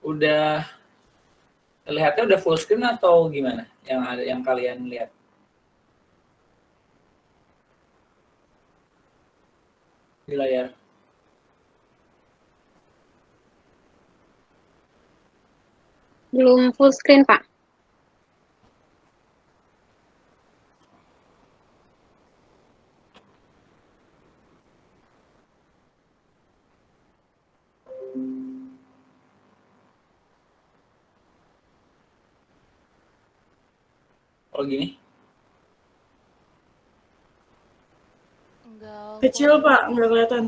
Udah terlihatnya udah full screen atau gimana yang kalian lihat? Di layar. Belum full screen, Pak. Oh gini? Enggak. Kecil, Pak, nggak kelihatan.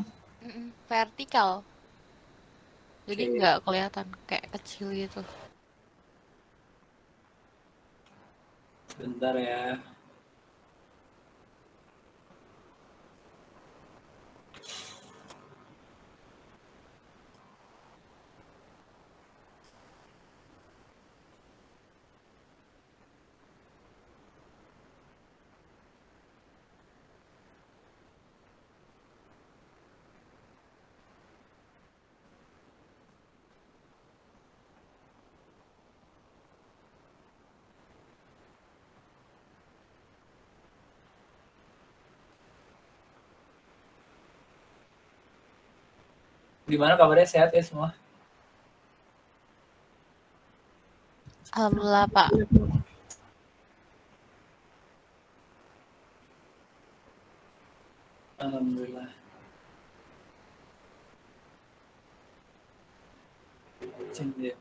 Vertikal. Jadi Oke. nggak kelihatan, kayak kecil gitu. Bentar ya. Gimana kabarnya, sehat ya semua? Alhamdulillah, Pak. Alhamdulillah. Cendil.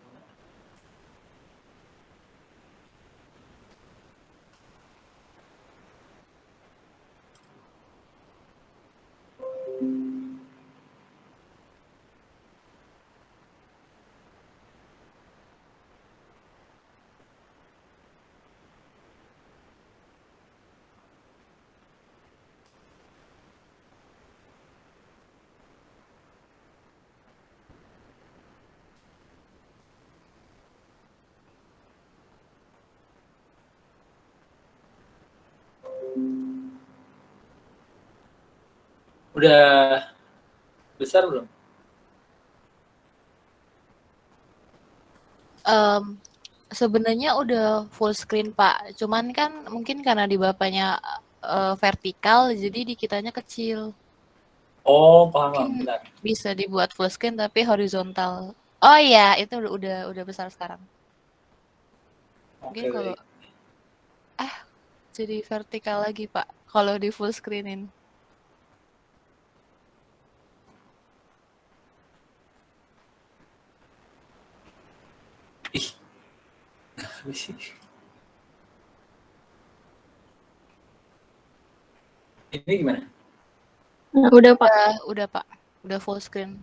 Udah besar belum? Sebenarnya udah full screen, Pak. Cuman kan mungkin karena di bapaknya vertikal, jadi di kitanya kecil. Oh, paham, Mungkin benar. bisa dibuat full screen tapi horizontal. Oh iya, itu udah besar sekarang. Mungkin Oke, kalau baik. jadi vertikal lagi, Pak. Kalau di full screenin. Ih. Apa sih? Ini gimana? Nah, udah, Pak. Udah, Pak. Udah full screen.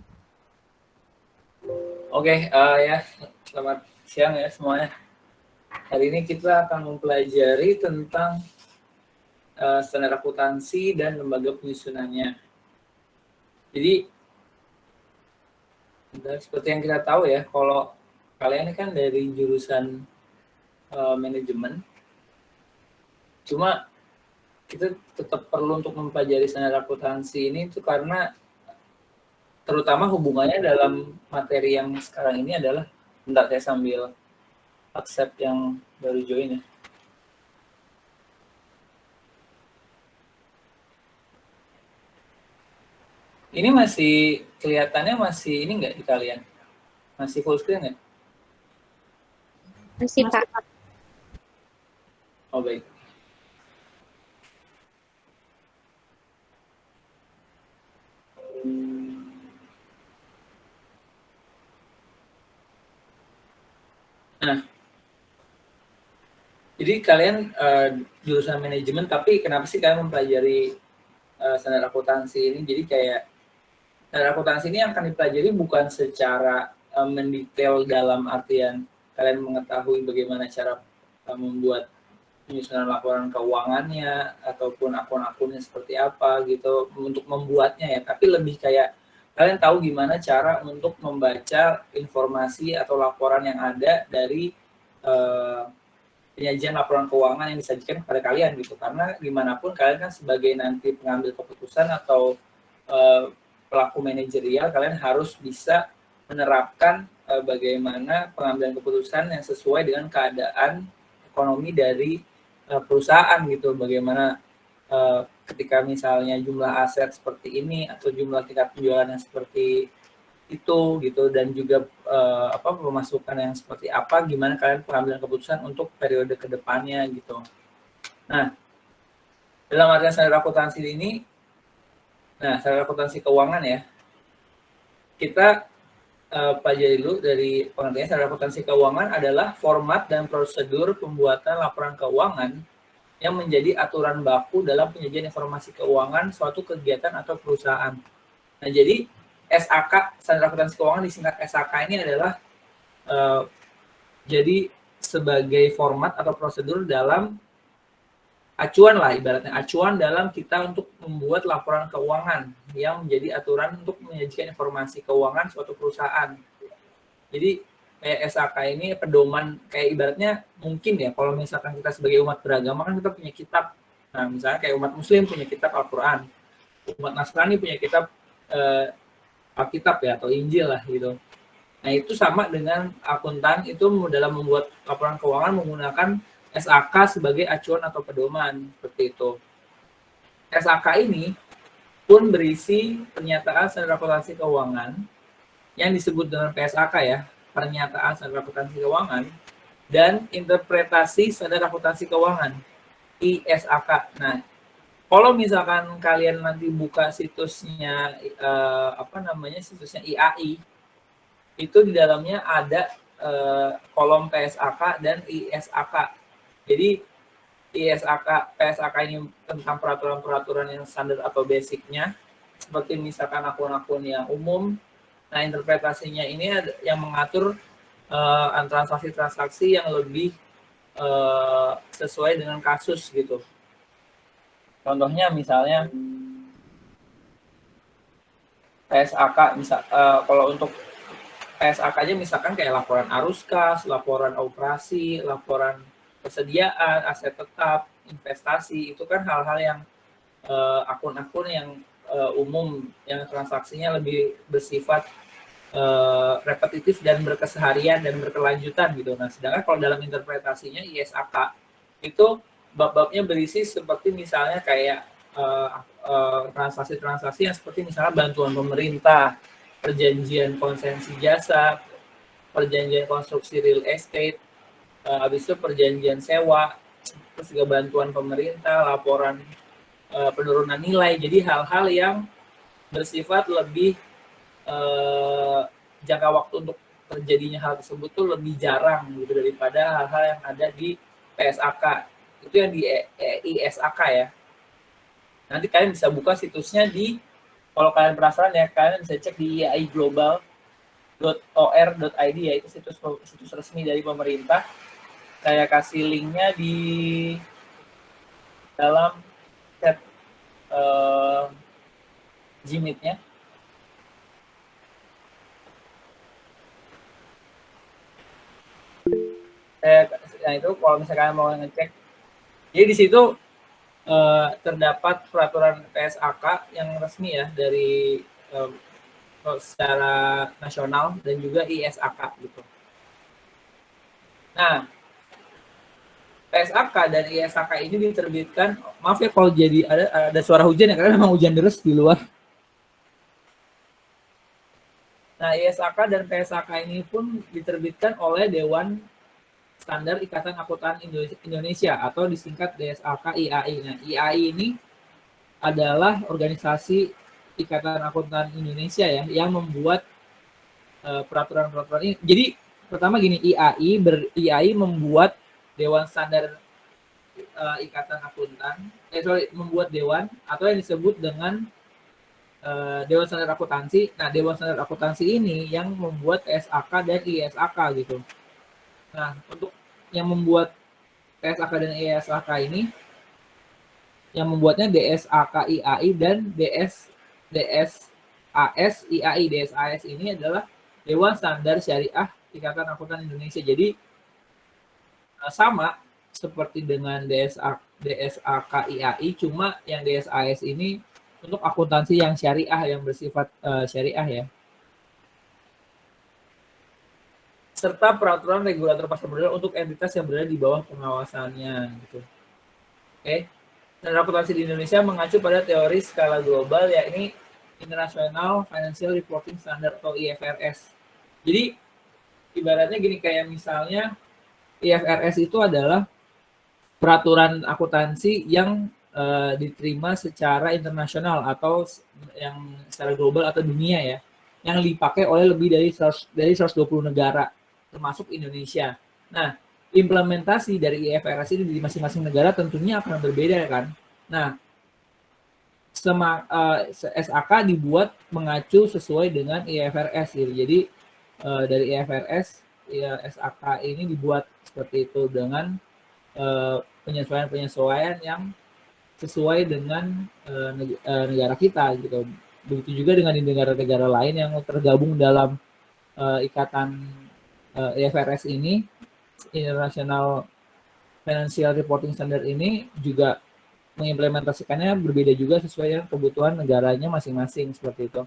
Oke, ya, selamat siang ya semuanya. Hari ini kita akan mempelajari tentang standar akuntansi dan lembaga penyusunannya. Jadi, seperti yang kita tahu ya, kalau kalian kan dari jurusan manajemen, cuma kita tetap perlu untuk mempelajari standar akuntansi ini itu karena terutama hubungannya dalam materi yang sekarang ini adalah, bentar saya sambil accept yang baru join ya. Ini masih kelihatannya masih ini nggak di kalian? Masih full screen nggak? Masih, Pak. Oh baik. Nah, jadi kalian jurusan manajemen, tapi kenapa sih kalian mempelajari standar akuntansi ini? Jadi kayak standar akuntansi ini yang akan dipelajari bukan secara mendetail dalam artian kalian mengetahui bagaimana cara membuat penyusunan laporan keuangannya ataupun akun-akunnya seperti apa gitu untuk membuatnya ya, tapi lebih kayak kalian tahu gimana cara untuk membaca informasi atau laporan yang ada dari penyajian laporan keuangan yang disajikan kepada kalian gitu. Karena gimana pun kalian kan sebagai nanti pengambil keputusan atau pelaku manajerial, kalian harus bisa menerapkan bagaimana pengambilan keputusan yang sesuai dengan keadaan ekonomi dari perusahaan gitu. Bagaimana ketika misalnya jumlah aset seperti ini atau jumlah tingkat penjualannya seperti itu gitu, dan juga pemasukan yang seperti apa, gimana kalian pengambilan keputusan untuk periode kedepannya gitu. Nah, dalam artian standar akuntansi ini, standar akuntansi keuangan ya, kita pelajari dulu dari pengertian. Standar akuntansi keuangan adalah format dan prosedur pembuatan laporan keuangan yang menjadi aturan baku dalam penyajian informasi keuangan suatu kegiatan atau perusahaan. Nah, jadi SAK, standar akuntansi keuangan disingkat SAK ini adalah jadi sebagai format atau prosedur dalam acuan lah, ibaratnya acuan dalam kita untuk membuat laporan keuangan yang menjadi aturan untuk menyajikan informasi keuangan suatu perusahaan. Jadi kayak SAK ini pedoman, kayak ibaratnya mungkin ya, kalau misalkan kita sebagai umat beragama kan kita punya kitab. Nah, misalnya kayak umat muslim punya kitab Al-Quran, umat Nasrani punya kitab Alkitab ya, atau Injil lah gitu. Nah, itu sama dengan akuntan itu dalam membuat laporan keuangan menggunakan SAK sebagai acuan atau pedoman, seperti itu. SAK ini pun berisi pernyataan standar akuntansi keuangan yang disebut dengan PSAK ya, pernyataan standar akuntansi keuangan, dan interpretasi standar akuntansi keuangan, ISAK. Nah, kalau misalkan kalian nanti buka situsnya situsnya IAI, itu di dalamnya ada kolom PSAK dan ISAK. Jadi PSAK ini tentang peraturan-peraturan yang standar atau basicnya, seperti misalkan akun-akun yang umum. Nah, interpretasinya ini yang mengatur transaksi-transaksi yang lebih sesuai dengan kasus gitu. Contohnya misalnya PSAK, kalau untuk PSAK aja misalkan kayak laporan arus kas, laporan operasi, laporan persediaan, aset tetap, investasi, itu kan hal-hal yang akun-akun yang umum, yang transaksinya lebih bersifat repetitif dan berkeseharian dan berkelanjutan gitu. Nah, sedangkan kalau dalam interpretasinya ISAK itu bab-babnya berisi seperti misalnya kayak transaksi-transaksi yang seperti misalnya bantuan pemerintah, perjanjian konsensi jasa, perjanjian konstruksi real estate, habis itu perjanjian sewa, terus juga bantuan pemerintah, laporan penurunan nilai. Jadi hal-hal yang bersifat lebih jangka waktu untuk terjadinya hal tersebut tuh lebih jarang gitu daripada hal-hal yang ada di PSAK. Itu yang di ISAK ya. Nanti kalian bisa buka situsnya kalau kalian penasaran ya, kalian bisa cek di iai.or.id ya, itu situs resmi dari pemerintah. Saya kasih linknya di dalam chat Gmeet-nya. Nah, itu kalau misalkan mau ngecek, jadi di situ terdapat peraturan PSAK yang resmi ya dari secara nasional dan juga ISAK gitu. Nah, PSAK dan ISAK ini diterbitkan, maaf ya kalau jadi ada suara hujan ya, karena memang hujan deras di luar. Nah, ISAK dan PSAK ini pun diterbitkan oleh Dewan Standar Ikatan Akuntan Indonesia atau disingkat DSAK IAI. Nah, IAI ini adalah organisasi Ikatan Akuntan Indonesia ya, yang membuat peraturan-peraturan ini. Jadi pertama gini, IAI membuat Dewan Standar Ikatan Akuntan, membuat dewan atau yang disebut dengan Dewan Standar Akuntansi. Nah, Dewan Standar Akuntansi ini yang membuat SAK dan ISAK gitu. Nah, untuk yang membuat PSAK dan ISAK ini, yang membuatnya DSAK IAI dan DSAS IAI. DSAS ini adalah Dewan Standar Syariah Ikatan Akuntan Indonesia. Jadi sama seperti dengan DSAK IAI, cuma yang DSAS ini untuk akuntansi yang syariah, yang bersifat syariah ya. serta peraturan regulator pasar modal untuk entitas yang berada di bawah pengawasannya gitu. Oke. Standar akuntansi di Indonesia mengacu pada teori skala global, yakni International Financial Reporting Standard atau IFRS. Jadi ibaratnya gini, kayak misalnya IFRS itu adalah peraturan akuntansi yang diterima secara internasional atau yang secara global atau dunia ya, yang dipakai oleh lebih dari 120 negara termasuk Indonesia. Nah, implementasi dari IFRS ini di masing-masing negara tentunya akan berbeda kan. Nah, SAK dibuat mengacu sesuai dengan IFRS gitu. Jadi dari IFRS ya, SAK ini dibuat seperti itu dengan penyesuaian-penyesuaian yang sesuai dengan negara kita gitu. Begitu juga dengan di negara-negara lain yang tergabung dalam ikatan IFRS ini, International Financial Reporting Standard ini juga mengimplementasikannya berbeda juga sesuai dengan kebutuhan negaranya masing-masing seperti itu.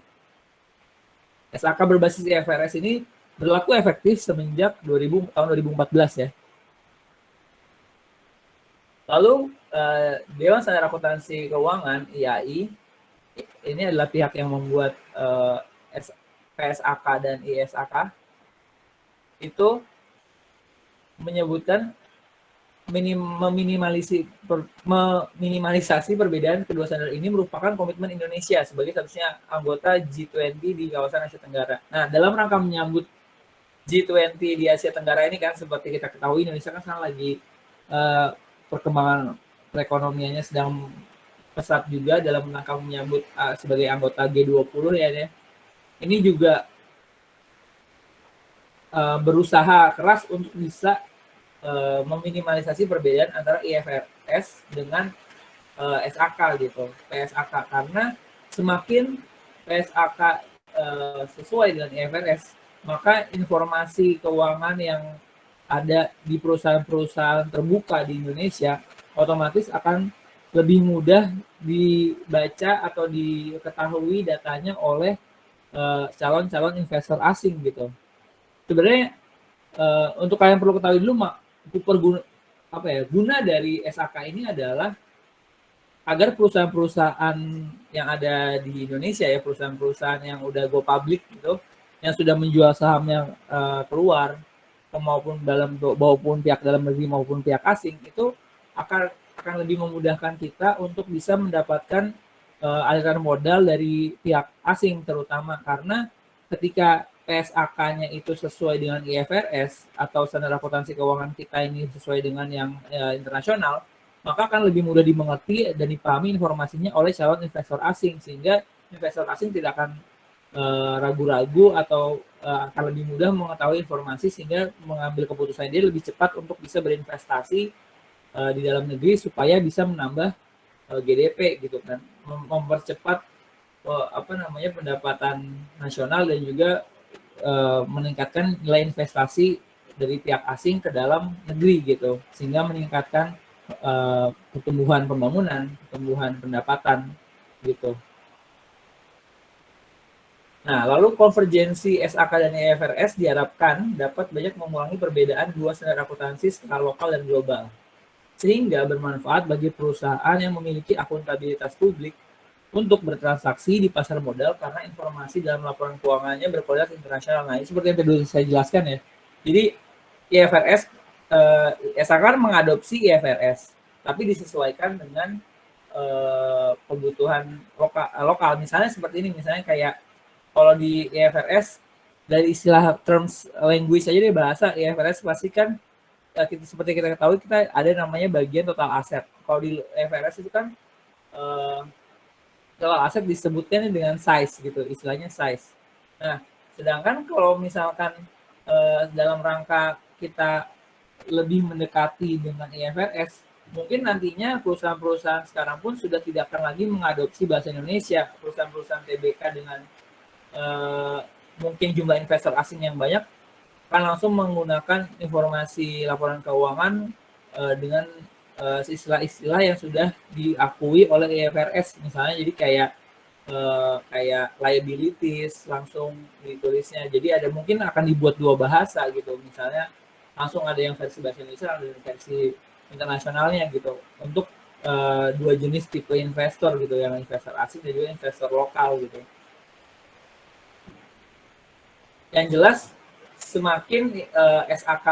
SAK berbasis IFRS ini berlaku efektif semenjak tahun 2014 ya. Lalu Dewan Standar Akuntansi Keuangan (IAI) ini adalah pihak yang membuat PSAK dan ISAK itu menyebutkan meminimalisasi perbedaan kedua standar ini merupakan komitmen Indonesia sebagai satu-satunya anggota G20 di kawasan Asia Tenggara. Nah, dalam rangka menyambut G20 di Asia Tenggara ini kan, seperti kita ketahui Indonesia kan sekarang lagi perkembangan perekonomiannya sedang pesat juga dalam rangka menyambut sebagai anggota G20 ya. Ini juga berusaha keras untuk bisa meminimalisasi perbedaan antara IFRS dengan SAK gitu, PSAK, karena semakin PSAK sesuai dengan IFRS, maka informasi keuangan yang ada di perusahaan-perusahaan terbuka di Indonesia otomatis akan lebih mudah dibaca atau diketahui datanya oleh calon-calon investor asing gitu. Sebenarnya untuk kalian perlu ketahui dulu guna dari SAK ini adalah agar perusahaan-perusahaan yang ada di Indonesia ya, perusahaan-perusahaan yang udah go public gitu, yang sudah menjual sahamnya keluar maupun pihak dalam negeri maupun pihak asing, itu akan lebih memudahkan kita untuk bisa mendapatkan aliran modal dari pihak asing, terutama karena ketika PSAK-nya itu sesuai dengan IFRS atau standar akuntansi keuangan kita ini sesuai dengan yang internasional, maka akan lebih mudah dimengerti dan dipahami informasinya oleh calon investor asing, sehingga investor asing tidak akan ragu-ragu atau akan lebih mudah mengetahui informasi sehingga mengambil keputusan dia lebih cepat untuk bisa berinvestasi di dalam negeri supaya bisa menambah GDP gitu kan, mempercepat pendapatan nasional dan juga meningkatkan nilai investasi dari pihak asing ke dalam negeri gitu, sehingga meningkatkan pertumbuhan pembangunan, pertumbuhan pendapatan gitu. Nah, lalu konvergensi SAK dan IFRS diharapkan dapat banyak mengurangi perbedaan dua standar akuntansi skala lokal dan global, sehingga bermanfaat bagi perusahaan yang memiliki akuntabilitas publik untuk bertransaksi di pasar modal karena informasi dalam laporan keuangannya berkualitas internasional. Nah, ini seperti yang tadi saya jelaskan ya. Jadi IFRS, SAK mengadopsi IFRS, tapi disesuaikan dengan kebutuhan lokal. Misalnya seperti ini, misalnya kayak kalau di IFRS dari istilah terms language aja deh, bahasa IFRS pasti kan seperti kita ketahui kita ada namanya bagian total aset. Kalau di IFRS itu kan total aset disebutkan dengan size gitu, istilahnya size. Nah, sedangkan kalau misalkan dalam rangka kita lebih mendekati dengan IFRS, mungkin nantinya perusahaan-perusahaan sekarang pun sudah tidak akan lagi mengadopsi bahasa Indonesia. Perusahaan-perusahaan TBK dengan mungkin jumlah investor asing yang banyak akan langsung menggunakan informasi laporan keuangan dengan istilah-istilah yang sudah diakui oleh IFRS, misalnya jadi kayak kayak liabilities langsung ditulisnya. Jadi ada mungkin akan dibuat 2 bahasa gitu. Misalnya langsung ada yang versi bahasa Indonesia, ada yang versi internasionalnya gitu. Untuk 2 jenis tipe investor gitu, yang investor asing dan juga investor lokal gitu. Yang jelas semakin SAK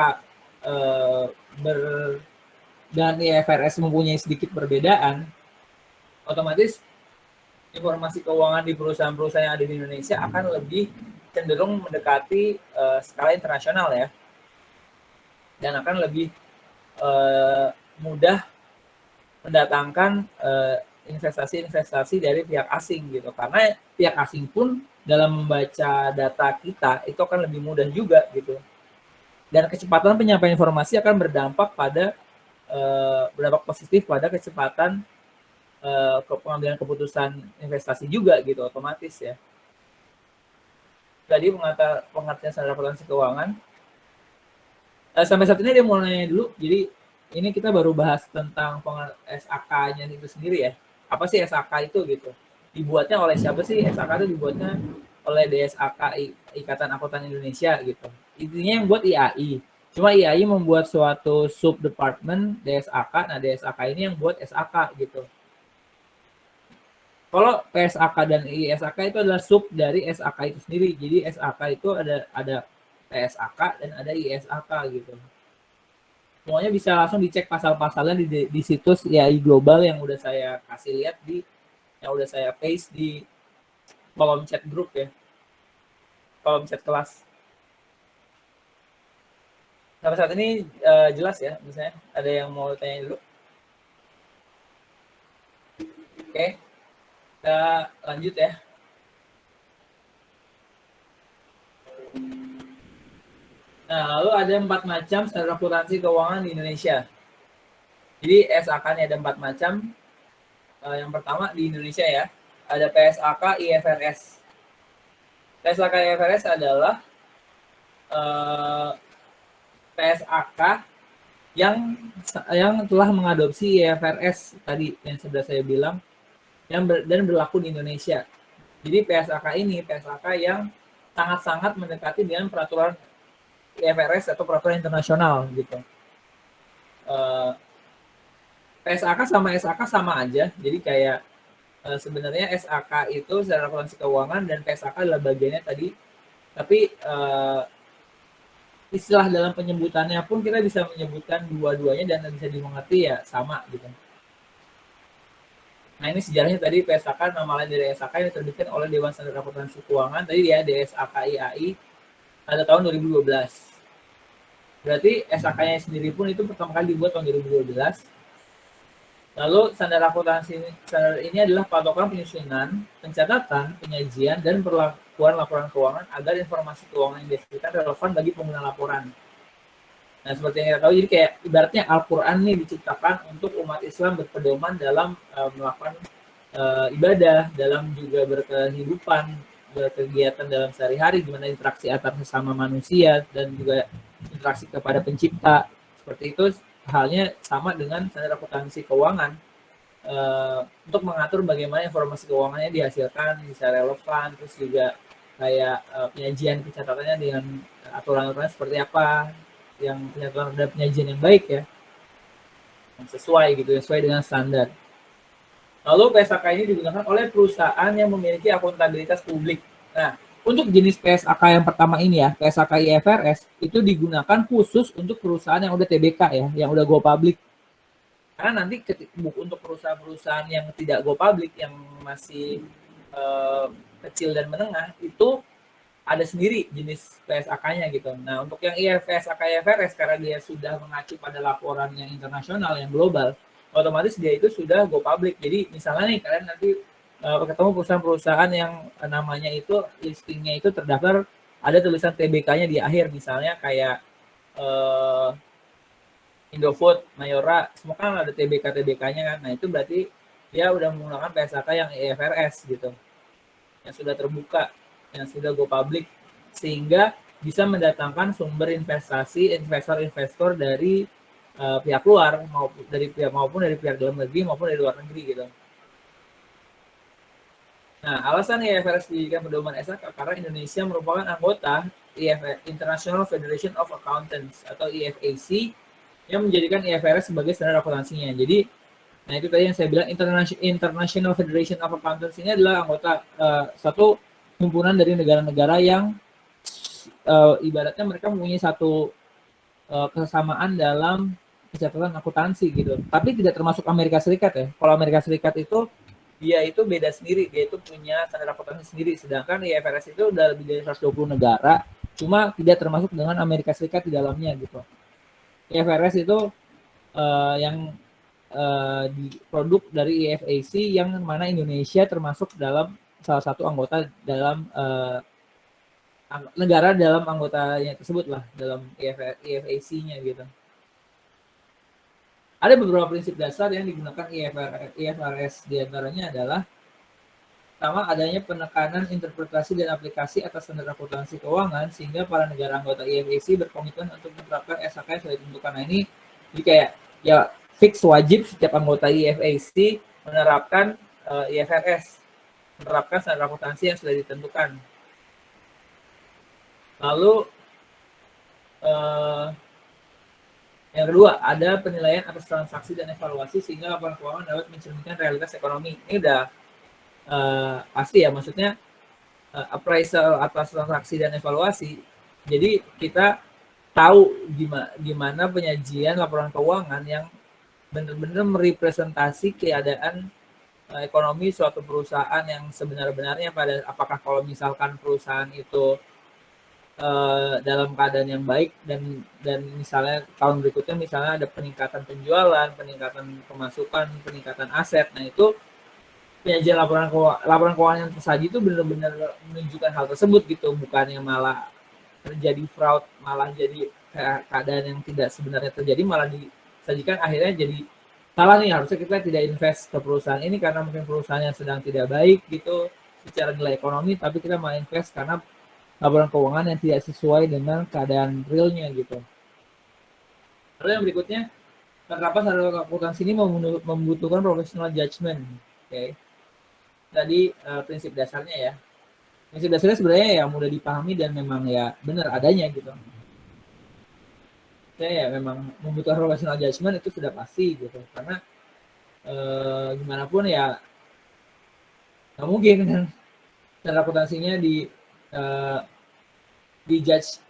dan IFRS mempunyai sedikit perbedaan, otomatis informasi keuangan di perusahaan-perusahaan yang ada di Indonesia akan lebih cenderung mendekati skala internasional ya, dan akan lebih mudah mendatangkan investasi-investasi dari pihak asing gitu, karena pihak asing pun dalam membaca data kita itu akan lebih mudah juga gitu, dan kecepatan penyampaian informasi akan berdampak berdampak positif pada kecepatan pengambilan keputusan investasi juga gitu, otomatis ya. Tadi pengertian standar akuntansi keuangan. Sampai saat ini dia mau nanya dulu, jadi ini kita baru bahas tentang SAK-nya itu sendiri ya. Apa sih SAK itu gitu? Dibuatnya oleh siapa sih? SAK itu dibuatnya oleh DSAK, Ikatan Akuntan Indonesia gitu. Intinya yang buat IAI. Cuma IAI membuat suatu sub-department DSAK, nah DSAK ini yang buat SAK gitu. Kalau PSAK dan ISAK itu adalah sub dari SAK itu sendiri. Jadi SAK itu ada PSAK dan ada ISAK gitu. Semuanya bisa langsung dicek pasal-pasalnya di situs IAI Global yang udah saya kasih lihat yang udah saya paste di kolom chat grup ya. Kolom chat kelas. Sampai saat ini jelas ya, misalnya ada yang mau tanya dulu? Oke. Kita lanjut ya. Nah, lalu ada 4 macam standar akuntansi keuangan di Indonesia. Jadi SAK-nya ada 4 macam. Yang pertama di Indonesia ya, ada PSAK IFRS. PSAK IFRS adalah PSAK yang telah mengadopsi IFRS tadi yang sudah saya bilang, dan berlaku di Indonesia. Jadi PSAK ini PSAK yang sangat-sangat mendekati dengan peraturan IFRS atau peraturan internasional gitu. PSAK sama SAK sama aja. Jadi kayak sebenarnya SAK itu standar akuntansi keuangan dan PSAK adalah bagiannya tadi. Tapi istilah dalam penyebutannya pun kita bisa menyebutkan dua-duanya dan bisa dimengerti ya sama gitu. Nah ini sejarahnya tadi PSAK, nama lain dari SAK yang diterbitkan oleh Dewan Standar Akuntansi Keuangan tadi ya, DSAK IAI pada tahun 2012. Berarti SAK-nya sendiri pun itu pertama kali dibuat tahun 2012. Lalu standar akuntansi standar ini adalah patokan penyusunan, pencatatan, penyajian, dan perlakuan laporan keuangan agar informasi keuangan yang dihasilkan relevan bagi pengguna laporan. Nah, seperti yang kita tahu, jadi kayak ibaratnya Al-Quran nih diciptakan untuk umat Islam berpedoman dalam melakukan ibadah, dalam juga berkehidupan, berkegiatan dalam sehari-hari, gimana interaksi antar sesama manusia, dan juga interaksi kepada pencipta. Seperti itu halnya sama dengan standar akuntansi keuangan untuk mengatur bagaimana informasi keuangannya dihasilkan bisa relevan, terus juga kayak penyajian pencatatannya dengan aturan-aturan seperti apa, yang penyatuan dan penyajian yang baik ya, yang sesuai gitu, sesuai dengan standar. Lalu PSAK ini digunakan oleh perusahaan yang memiliki akuntabilitas publik. Nah, untuk jenis PSAK yang pertama ini ya, PSAK IFRS itu digunakan khusus untuk perusahaan yang udah TBK ya, yang udah go public. Karena nanti untuk perusahaan-perusahaan yang tidak go public, yang masih kecil dan menengah, itu ada sendiri jenis PSAK-nya gitu. Nah, untuk yang PSAK IFRS karena dia sudah mengacu pada laporan yang internasional, yang global, otomatis dia itu sudah go public. Jadi misalnya nih kalian nanti ketemu perusahaan-perusahaan yang namanya itu listingnya itu terdaftar ada tulisan TBK-nya di akhir, misalnya kayak Indofood, Mayora, semua kan ada TBK-nya kan. Nah, itu berarti dia udah menggunakan PSAK yang IFRS gitu. Yang sudah terbuka, yang sudah go public, sehingga bisa mendatangkan sumber investasi investor-investor dari pihak luar maupun dari pihak dalam negeri maupun dari luar negeri gitu. Nah, alasan IFRS dijadikan pedoman SAK karena Indonesia merupakan anggota International Federation of Accountants atau IFAC yang menjadikan IFRS sebagai standar akuntansinya. Jadi, nah itu tadi yang saya bilang International Federation of Accountants ini adalah anggota satu himpunan dari negara-negara yang ibaratnya mereka mempunyai satu kesamaan dalam pencatatan akuntansi gitu. Tapi tidak termasuk Amerika Serikat ya. Kalau Amerika Serikat itu dia itu beda sendiri, dia itu punya standar akuntansi sendiri. Sedangkan IFRS itu udah lebih dari 120 negara, cuma tidak termasuk dengan Amerika Serikat di dalamnya gitu. IFRS itu yang produk dari IFAC yang mana Indonesia termasuk dalam salah satu anggota dalam negara dalam anggotanya tersebut lah, dalam IFAC-nya gitu. Ada beberapa prinsip dasar yang digunakan IFRS, diantaranya adalah pertama adanya penekanan interpretasi dan aplikasi atas standar akuntansi keuangan sehingga para negara anggota IFAC berkomitmen untuk menerapkan SAK yang sudah ditentukan. Nah ini jadi kayak ya fix wajib setiap anggota IFAC menerapkan IFRS, menerapkan standar akuntansi yang sudah ditentukan. Lalu yang kedua, ada penilaian atas transaksi dan evaluasi sehingga laporan keuangan dapat mencerminkan realitas ekonomi. Ini udah pasti ya, maksudnya appraisal atas transaksi dan evaluasi. Jadi kita tahu gimana penyajian laporan keuangan yang benar-benar merepresentasi keadaan ekonomi suatu perusahaan yang sebenar-benarnya pada apakah kalau misalkan perusahaan itu dalam keadaan yang baik dan misalnya tahun berikutnya misalnya ada peningkatan penjualan, peningkatan pemasukan, peningkatan aset. Nah itu penyajian laporan keuangan yang tersaji itu benar-benar menunjukkan hal tersebut gitu, bukannya malah terjadi fraud, malah jadi keadaan yang tidak sebenarnya terjadi malah disajikan akhirnya jadi salah nih, harusnya kita tidak invest ke perusahaan ini karena mungkin perusahaannya sedang tidak baik gitu secara nilai ekonomi, tapi kita mau invest karena laporan keuangan yang tidak sesuai dengan keadaan realnya gitu. Lalu yang berikutnya, penerapan standar akuntansi ini membutuhkan professional judgment. Oke. Tadi prinsip dasarnya ya. Prinsip dasarnya sebenarnya ya mudah dipahami dan memang ya benar adanya gitu. Ya memang membutuhkan professional judgment itu sudah pasti gitu. Karena gimana pun ya nggak mungkin kan standar akuntansinya dijudge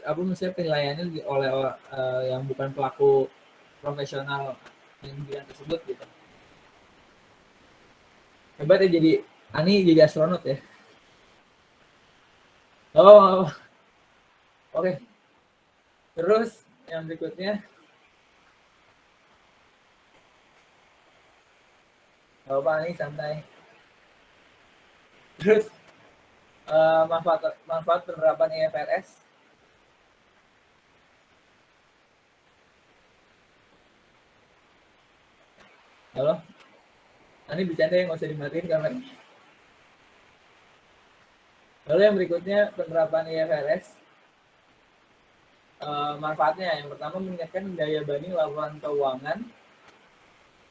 apa misalnya penilaiannya oleh yang bukan pelaku profesional yang bidang tersebut gitu. Hebat ya jadi Ani jadi astronot ya. Oh, oke. Terus yang berikutnya, Bapak Ani santai. Terus manfaat penerapan IFRS. Halo? Ini bercanda ya, nggak usah dimatiin kamera. Lalu yang berikutnya penerapan IFRS. Manfaatnya yang pertama meningkatkan daya banding laporan keuangan.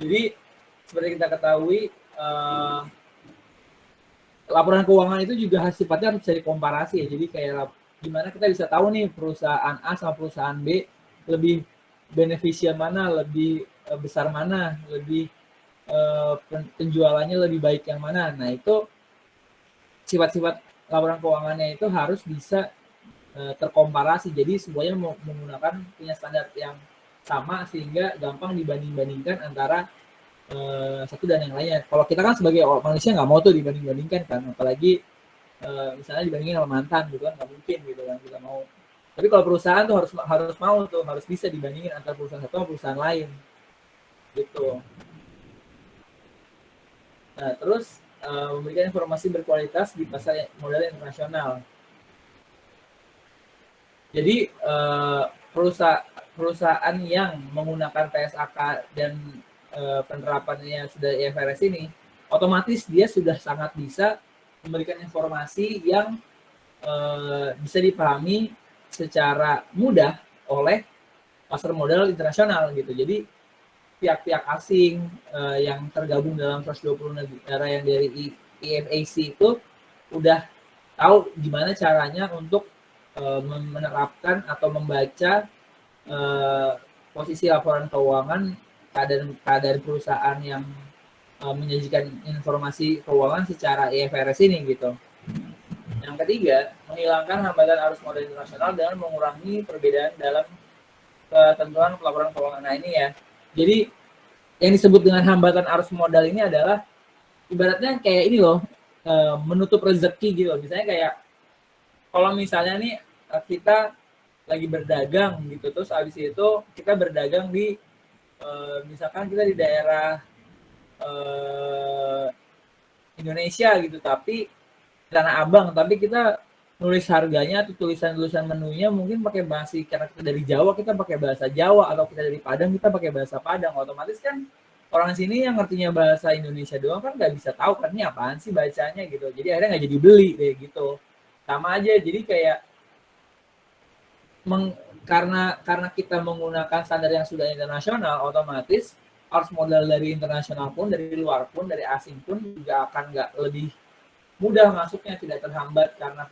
Jadi seperti kita ketahui laporan keuangan itu juga sifatnya harus bisa dikomparasi ya. Jadi kayak gimana kita bisa tahu nih perusahaan A sama perusahaan B lebih beneficial mana, lebih besar mana, lebih penjualannya lebih baik yang mana. Nah itu sifat-sifat laporan keuangannya itu harus bisa terkomparasi. Jadi semuanya menggunakan punya standar yang sama sehingga gampang dibanding-bandingkan antara satu dan yang lainnya. Kalau kita kan sebagai manusia nggak mau tuh dibanding-bandingkan kan, apalagi misalnya dibandingin sama mantan gitu kan, nggak mungkin gitu kan kita mau. Tapi kalau perusahaan tuh harus mau tuh, harus bisa dibandingin antara perusahaan satu sama perusahaan lain gitu. Nah terus memberikan informasi berkualitas di pasar modal internasional. Jadi perusahaan yang menggunakan PSAK dan penerapannya sudah IFRS ini, otomatis dia sudah sangat bisa memberikan informasi yang bisa dipahami secara mudah oleh pasar modal internasional gitu. Jadi pihak-pihak asing yang tergabung dalam 120 negara yang dari IFAC itu udah tahu gimana caranya untuk menerapkan atau membaca posisi laporan keuangan keadaan perusahaan yang menyajikan informasi keuangan secara IFRS ini gitu. Yang ketiga, menghilangkan hambatan arus modal internasional dengan mengurangi perbedaan dalam ketentuan pelaporan keuangan. Nah ini ya, jadi yang disebut dengan hambatan arus modal ini adalah ibaratnya kayak ini loh, menutup rezeki gitu. Misalnya kayak kalau misalnya nih kita lagi berdagang gitu, terus habis itu kita berdagang di misalkan kita di daerah Indonesia gitu, tapi Tanah Abang, tapi kita nulis harganya atau tulisan menunya mungkin pakai bahasa, karena kita dari Jawa kita pakai bahasa Jawa, atau kita dari Padang kita pakai bahasa Padang, otomatis kan orang sini yang ngertinya bahasa Indonesia doang kan nggak bisa tahu kan ini apaan sih bacanya gitu, jadi akhirnya nggak jadi beli kayak gitu. Sama aja, jadi kayak karena kita menggunakan standar yang sudah internasional, otomatis arus modal dari internasional pun, dari luar pun, dari asing pun juga akan nggak lebih mudah masuknya, tidak terhambat karena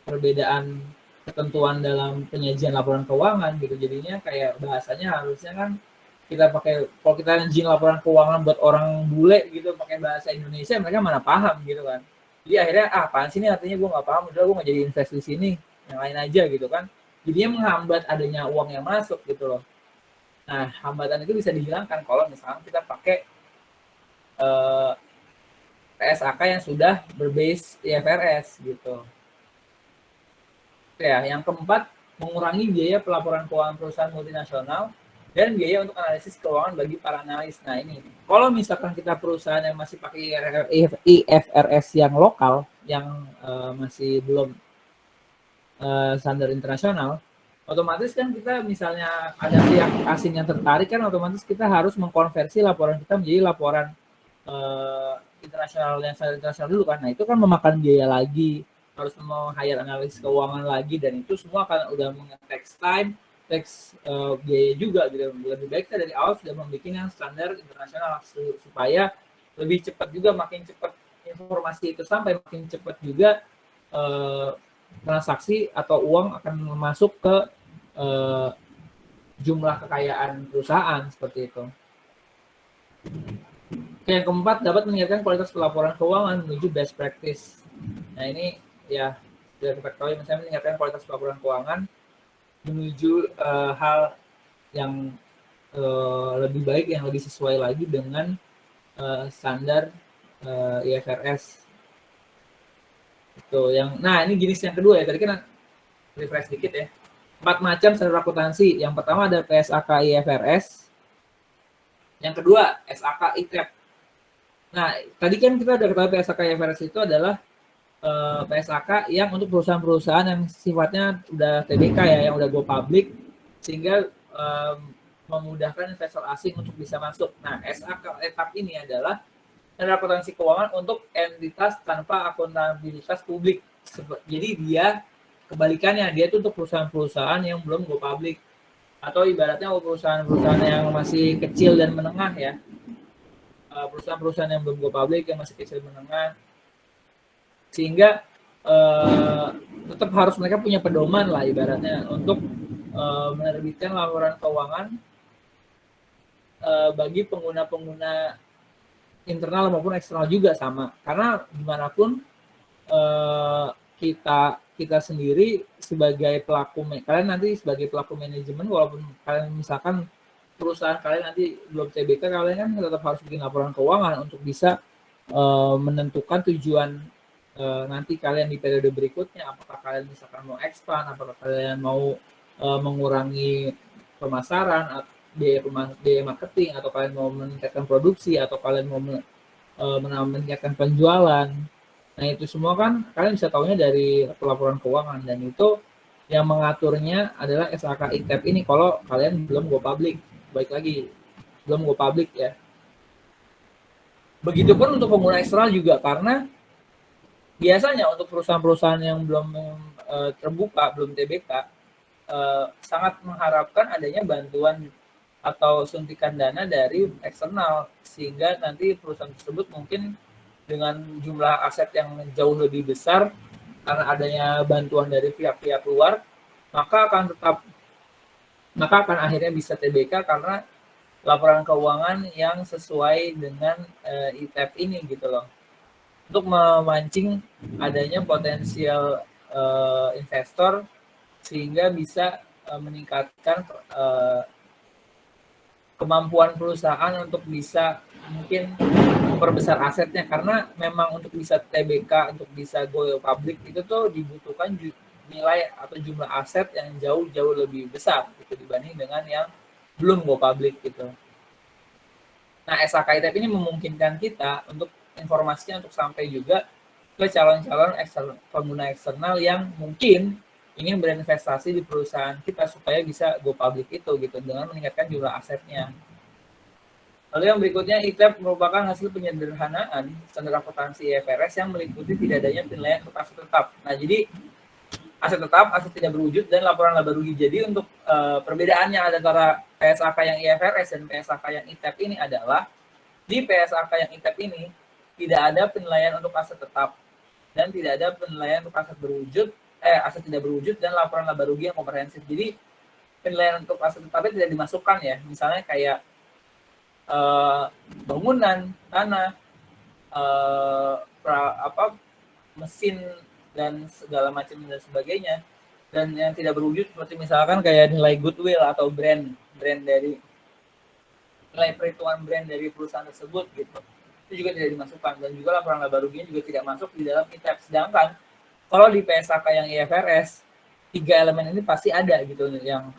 perbedaan ketentuan dalam penyajian laporan keuangan gitu. Jadinya kayak bahasanya harusnya kan kita pakai, kalau kita izin laporan keuangan buat orang bule gitu pakai bahasa Indonesia, mereka mana paham gitu kan. Jadi akhirnya apaan sih ini artinya, gue nggak paham, udah gue nggak jadi invest di sini, yang lain aja gitu kan. Jadinya menghambat adanya uang yang masuk gitu loh. Nah, hambatan itu bisa dihilangkan kalau misalnya kita pakai PSAK yang sudah berbase IFRS gitu. Ya, yang keempat, mengurangi biaya pelaporan keuangan perusahaan multinasional dan biaya untuk analisis keuangan bagi para analis. Nah ini, kalau misalkan kita perusahaan yang masih pakai IFRS yang lokal, yang masih belum standar internasional, otomatis kan kita misalnya ada pihak asing yang tertarik kan, otomatis kita harus mengkonversi laporan kita menjadi laporan internasional, yang standar internasional dulu kan. Nah itu kan memakan biaya lagi, harus meng-hire analis keuangan lagi, dan itu semua akan udah meng-takes time, biaya juga gitu. Lebih baik kita dari awal sudah membuat yang standar internasional supaya lebih cepat juga, makin cepat informasi itu sampai, makin cepat juga transaksi atau uang akan masuk ke jumlah kekayaan perusahaan seperti itu. Oke, yang keempat, dapat meningkatkan kualitas pelaporan keuangan menuju best practice. Nah ini ya sudah kita ketahui, misalnya meningkatkan kualitas pelaporan keuangan menuju hal yang lebih baik, yang lebih sesuai lagi dengan standar IFRS. Itu yang, nah ini jenis yang kedua ya, tadi kan refresh dikit ya. 4 macam standar akuntansi. Yang pertama ada PSAK IFRS. Yang kedua SAK ICAP. Nah tadi kan kita udah ketahui PSAK IFRS itu adalah PSAK yang untuk perusahaan-perusahaan yang sifatnya udah TBK ya, yang udah go public, sehingga memudahkan investor asing untuk bisa masuk. Nah SAK ICAP ini adalah standar akuntansi keuangan untuk entitas tanpa akuntabilitas publik. Jadi dia kebalikannya, dia itu untuk perusahaan-perusahaan yang belum go public, atau ibaratnya perusahaan-perusahaan yang masih kecil dan menengah ya, perusahaan-perusahaan yang belum go public, yang masih kecil menengah, sehingga tetap harus mereka punya pedoman lah ibaratnya untuk menerbitkan laporan keuangan bagi pengguna-pengguna internal maupun eksternal juga sama, karena gimana pun kita sendiri sebagai pelaku, kalian nanti sebagai pelaku manajemen, walaupun kalian misalkan perusahaan kalian nanti belum TBK, kalian kan tetap harus bikin laporan keuangan untuk bisa menentukan tujuan nanti kalian di periode berikutnya. Apakah kalian misalkan mau expand, apakah kalian mau mengurangi pemasaran, biaya marketing, atau kalian mau meningkatkan produksi, atau kalian mau meningkatkan penjualan. Nah itu semua kan kalian bisa tahunya dari pelaporan keuangan, dan itu yang mengaturnya adalah SAK ICAP ini kalau kalian belum go public. Baik lagi, belum go public ya. Begitupun untuk pengguna eksternal juga, karena biasanya untuk perusahaan-perusahaan yang belum terbuka, belum TBK, sangat mengharapkan adanya bantuan atau suntikan dana dari eksternal, sehingga nanti perusahaan tersebut mungkin dengan jumlah aset yang jauh lebih besar karena adanya bantuan dari pihak-pihak luar, maka akan akhirnya bisa TBK karena laporan keuangan yang sesuai dengan ITEP ini gitu loh. Untuk memancing adanya potensial investor sehingga bisa meningkatkan kemampuan perusahaan untuk bisa mungkin memperbesar asetnya, karena memang untuk bisa TBK, untuk bisa go public itu tuh dibutuhkan nilai atau jumlah aset yang jauh-jauh lebih besar gitu dibanding dengan yang belum go public gitu. Nah, SHK ITEP ini memungkinkan kita untuk informasinya untuk sampai juga ke calon-calon pengguna eksternal yang mungkin ingin berinvestasi di perusahaan kita supaya bisa go public itu gitu dengan meningkatkan jumlah asetnya. Lalu yang berikutnya, ITEP merupakan hasil penyederhanaan standar akuntansi IFRS yang meliputi tidak adanya penilaian untuk aset tetap. Nah, jadi aset tetap, aset tidak berwujud, dan laporan laba rugi. Jadi untuk perbedaannya antara PSAK yang IFRS dan PSAK yang ITEP ini adalah di PSAK yang ITEP ini tidak ada penilaian untuk aset tetap dan tidak ada penilaian untuk aset berwujud, aset tidak berwujud, dan laporan laba rugi yang komprehensif. Jadi penilaian untuk aset tetapnya tidak dimasukkan ya, misalnya kayak bangunan, tanah, mesin dan segala macam dan sebagainya. Dan yang tidak berwujud seperti misalkan kayak nilai goodwill atau brand dari nilai perhitungan brand dari perusahaan tersebut gitu, itu juga tidak dimasukkan, dan juga laporan laba ruginya juga tidak masuk di dalam ITEP. Sedangkan kalau di PSAK yang IFRS, 3 elemen ini pasti ada gitu, yang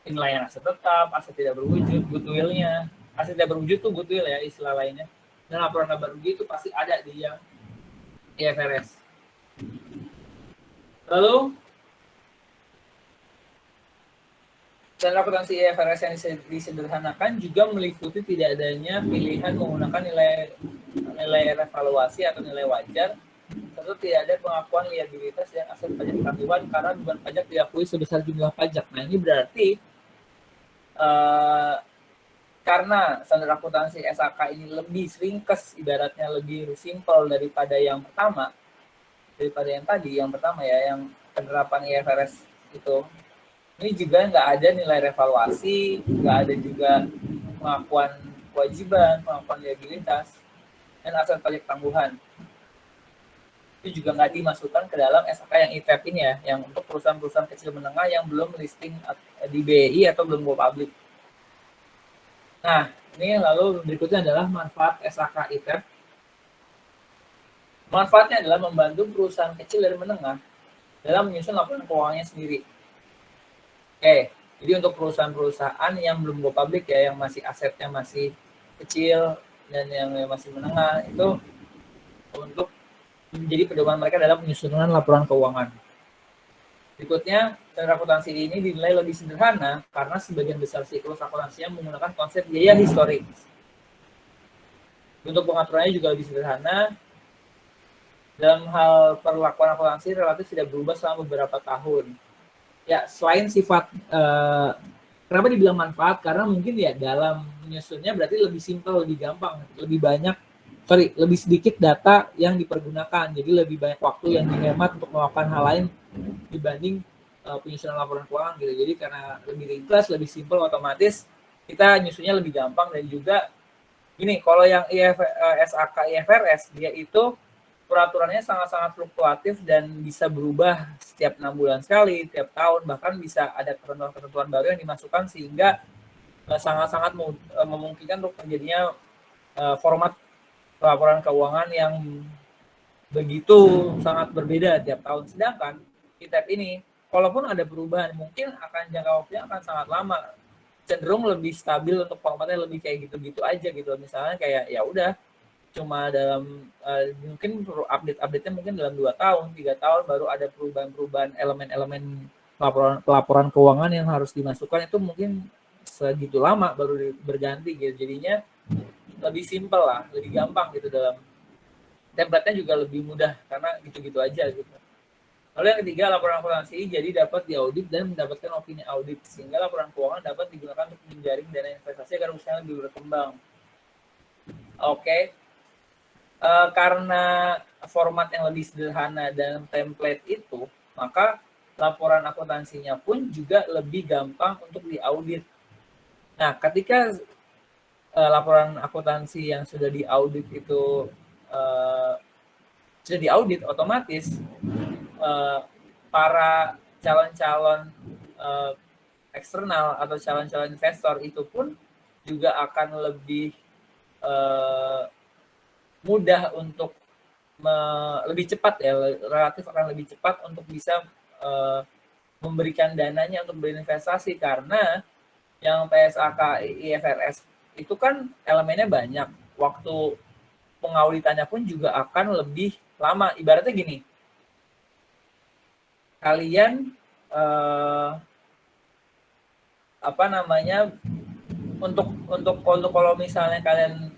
penilaian aset tetap, aset tidak berwujud, goodwill-nya. Aset tidak berwujud tuh goodwill ya istilah lainnya. Dan laporan laba rugi itu pasti ada di yang IFRS. Lalu standar akuntansi IFRS yang disederhanakan juga meliputi tidak adanya pilihan menggunakan nilai revaluasi atau nilai wajar, serta tidak ada pengakuan liabilitas dan aset pajak tanggungan karena beban pajak diakui sebesar jumlah pajak. Nah, ini berarti karena standar akuntansi SAK ini lebih ringkes, ibaratnya lebih simple daripada yang pertama, daripada yang tadi, yang pertama ya, yang penerapan IFRS itu. Ini juga nggak ada nilai revaluasi, nggak ada juga pengakuan kewajiban, pengakuan liabilitas, dan aset pajak tanggungan. Itu juga nggak dimasukkan ke dalam SHK yang ITEP ini ya, yang untuk perusahaan-perusahaan kecil menengah yang belum listing di BI atau belum go public. Nah, ini lalu berikutnya adalah manfaat SHK ITEP. Manfaatnya adalah membantu perusahaan kecil dan menengah dalam menyusun laporan keuangannya sendiri. Oke, jadi untuk perusahaan-perusahaan yang belum go public ya, yang masih asetnya masih kecil dan yang masih menengah, itu untuk menjadi pedoman mereka dalam penyusunan laporan keuangan. Berikutnya, standar akuntansi ini dinilai lebih sederhana karena sebagian besar siklus akuntansinya menggunakan konsep biaya historik. Untuk pengaturannya juga lebih sederhana. Dalam hal perlakuan akuntansi relatif tidak berubah selama beberapa tahun. Ya, selain sifat, kenapa dibilang manfaat? Karena mungkin ya dalam menyusunnya berarti lebih simpel, lebih gampang, lebih sedikit data yang dipergunakan, jadi lebih banyak waktu yang dihemat untuk melakukan hal lain dibanding penyusunan laporan keuangan gitu. Jadi karena lebih ringkas, lebih simpel, otomatis kita nyusunnya lebih gampang. Dan juga gini, kalau yang SAK IFRS dia itu peraturannya sangat-sangat fluktuatif dan bisa berubah setiap 6 bulan sekali, tiap tahun, bahkan bisa ada ketentuan-ketentuan baru yang dimasukkan sehingga sangat-sangat memungkinkan untuk terjadinya format laporan keuangan yang begitu sangat berbeda tiap tahun. Sedangkan ITEP ini, walaupun ada perubahan, mungkin akan jangka waktunya akan sangat lama, cenderung lebih stabil untuk formatnya lebih kayak gitu-gitu aja gitu. Misalnya kayak ya udah cuma dalam mungkin update-nya mungkin dalam 2 tahun, 3 tahun baru ada perubahan-perubahan elemen-elemen pelaporan keuangan yang harus dimasukkan, itu mungkin segitu lama baru berganti gitu. Jadinya lebih simpel lah, lebih gampang gitu, dalam template-nya juga lebih mudah karena gitu-gitu aja gitu. Lalu yang ketiga, laporan akuntansi jadi dapat diaudit dan mendapatkan opini audit, sehingga laporan keuangan dapat digunakan untuk menjaring dana investasi agar usahanya lebih berkembang. Oke. Karena format yang lebih sederhana dan template itu, maka laporan akuntansinya pun juga lebih gampang untuk diaudit. Nah, ketika laporan akuntansi yang sudah diaudit itu sudah diaudit, otomatis para calon-calon eksternal atau calon-calon investor itu pun juga akan lebih mudah untuk lebih cepat ya, relatif akan lebih cepat untuk bisa memberikan dananya untuk berinvestasi, karena yang PSAK IFRS itu kan elemennya banyak, waktu pengauditannya pun juga akan lebih lama. Ibaratnya gini, kalian untuk kalau misalnya kalian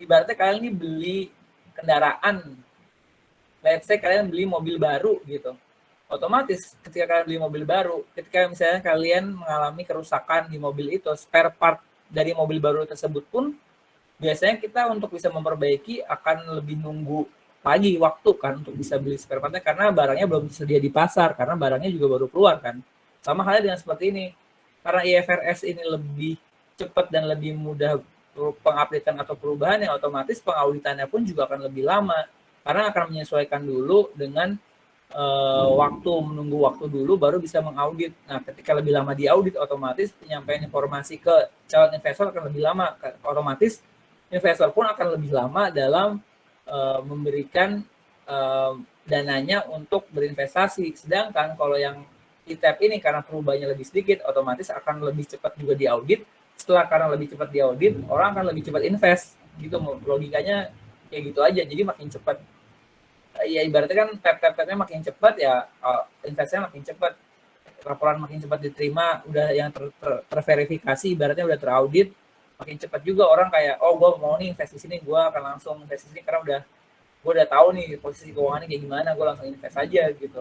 ibaratnya kalian ini beli kendaraan, let's say kalian beli mobil baru gitu, otomatis ketika kalian beli mobil baru, ketika misalnya kalian mengalami kerusakan di mobil itu, spare part dari mobil baru tersebut pun biasanya kita untuk bisa memperbaiki akan lebih nunggu lagi waktu kan untuk bisa beli spare partnya, karena barangnya belum tersedia di pasar, karena barangnya juga baru keluar kan. Sama halnya dengan seperti ini, karena IFRS ini lebih cepat dan lebih mudah pengupdatean atau perubahan, yang otomatis pengauditannya pun juga akan lebih lama, karena akan menyesuaikan dulu dengan menunggu waktu dulu baru bisa mengaudit. Nah, ketika lebih lama diaudit, otomatis penyampaian informasi ke calon investor akan lebih lama, otomatis investor pun akan lebih lama dalam memberikan dananya untuk berinvestasi. Sedangkan kalau yang ITEP ini karena perubahannya lebih sedikit, otomatis akan lebih cepat juga diaudit. Setelah karena lebih cepat diaudit, orang akan lebih cepat invest. Gitu logikanya kayak gitu aja. Jadi makin cepat, ya ibaratnya kan tap-tap-tapnya makin cepat ya, investnya makin cepat, laporan makin cepat diterima, udah yang terverifikasi, ibaratnya udah teraudit, makin cepat juga orang kayak, oh gue mau nih invest di sini, gue akan langsung invest di sini karena gue udah tahu nih posisi keuangannya kayak gimana, gue langsung invest aja gitu.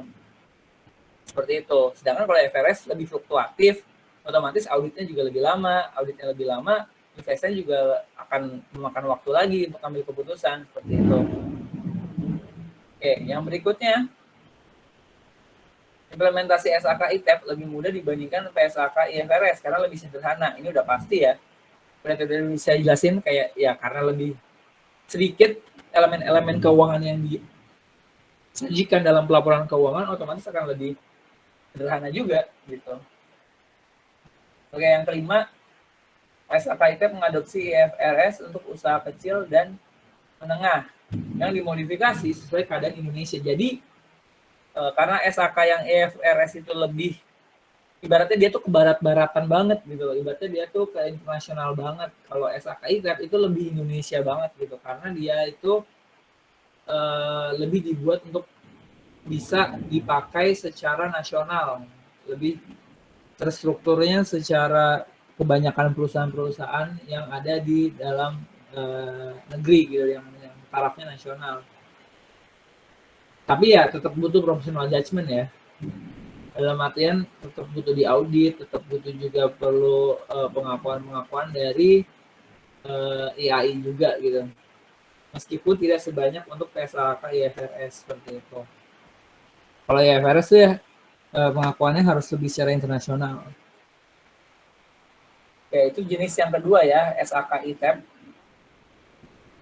Seperti itu. Sedangkan kalau IFRS lebih fluktuatif, otomatis auditnya juga lebih lama, investnya juga akan memakan waktu lagi untuk ambil keputusan, seperti itu. Oke, yang berikutnya, implementasi SAK ITEP lebih mudah dibandingkan PSAK IFRS karena lebih sederhana. Ini udah pasti ya. Udah bisa jelasin kayak ya, karena lebih sedikit elemen-elemen keuangan yang disajikan dalam pelaporan keuangan, otomatis akan lebih sederhana juga gitu. Oke, yang kelima, SAK ITEP mengadopsi IFRS untuk usaha kecil dan menengah yang dimodifikasi sesuai keadaan Indonesia. Jadi karena SAK yang IFRS itu lebih, ibaratnya dia tuh ke barat-baratan banget gitu loh, ibaratnya dia tuh ke internasional banget. Kalau SAK ITEP itu lebih Indonesia banget gitu, karena dia itu lebih dibuat untuk bisa dipakai secara nasional, lebih terstrukturnya secara kebanyakan perusahaan-perusahaan yang ada di dalam negeri gitu, yang tarafnya nasional. Tapi ya tetap butuh professional judgment ya, dalam artian tetap butuh diaudit, tetap butuh juga perlu pengakuan dari IAI juga gitu, meskipun tidak sebanyak untuk PSAK IFRS seperti itu. Kalau IFRS tuh ya pengakuannya harus lebih secara internasional. Oke, itu jenis yang kedua ya, SAK ITEP.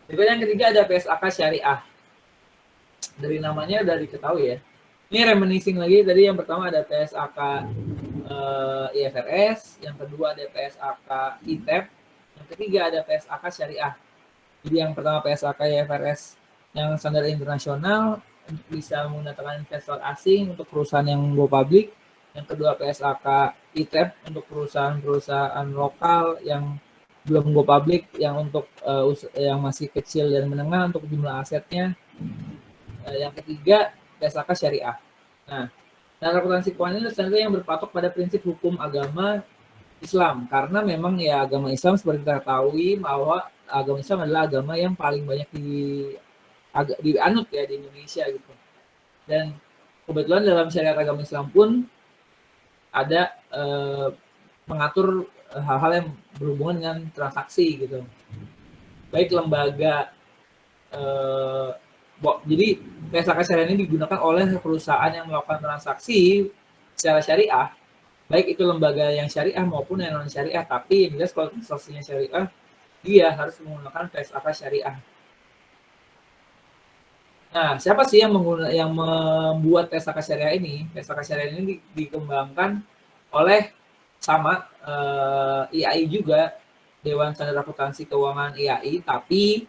Berikut yang ketiga ada PSAK Syariah. Dari namanya udah diketahui ya. Ini reminiscing lagi, tadi yang pertama ada PSAK IFRS, yang kedua ada PSAK ITEP, yang ketiga ada PSAK Syariah. Jadi yang pertama PSAK IFRS yang standar internasional untuk bisa menggunakan investor asing untuk perusahaan yang go public. Yang kedua PSAK ITEP untuk perusahaan-perusahaan lokal yang belum go public, yang untuk yang masih kecil dan menengah untuk jumlah asetnya. Yang ketiga PSAK Syariah. Nah, dan akuntansi keuangan ini standar yang berpatok pada prinsip hukum agama Islam, karena memang ya agama Islam seperti kita ketahui bahwa agama Islam adalah agama yang paling banyak dianut ya di Indonesia gitu. Dan kebetulan dalam syariat agama Islam pun ada mengatur hal-hal yang berhubungan dengan transaksi gitu. Baik lembaga jadi PSAK syariah ini digunakan oleh perusahaan yang melakukan transaksi secara syariah, baik itu lembaga yang syariah maupun yang non syariah. Tapi yang jelas kalau transaksinya syariah, dia harus menggunakan PSAK syariah. Nah, siapa sih yang membuat PSAK syariah ini? PSAK syariah ini dikembangkan oleh sama IAI juga, Dewan Standar Akuntansi Keuangan IAI, tapi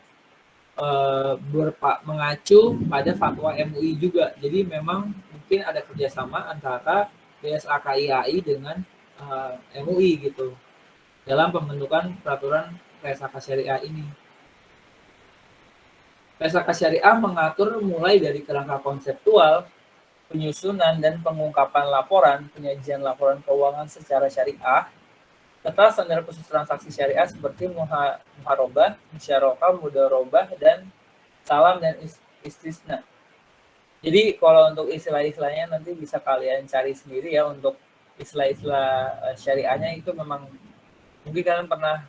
mengacu pada fatwa MUI juga. Jadi memang mungkin ada kerjasama antara PSAK IAI dengan MUI gitu dalam pembentukan peraturan PSAK syariah ini. PSAK syariah mengatur mulai dari kerangka konseptual, penyusunan dan pengungkapan laporan, penyajian laporan keuangan secara syariah, serta standar khusus transaksi syariah seperti muharobah, musyarakah, mudharobah, dan salam dan istisna. Jadi kalau untuk istilah-istilahnya nanti bisa kalian cari sendiri ya, untuk istilah-istilah syariahnya itu memang mungkin kalian pernah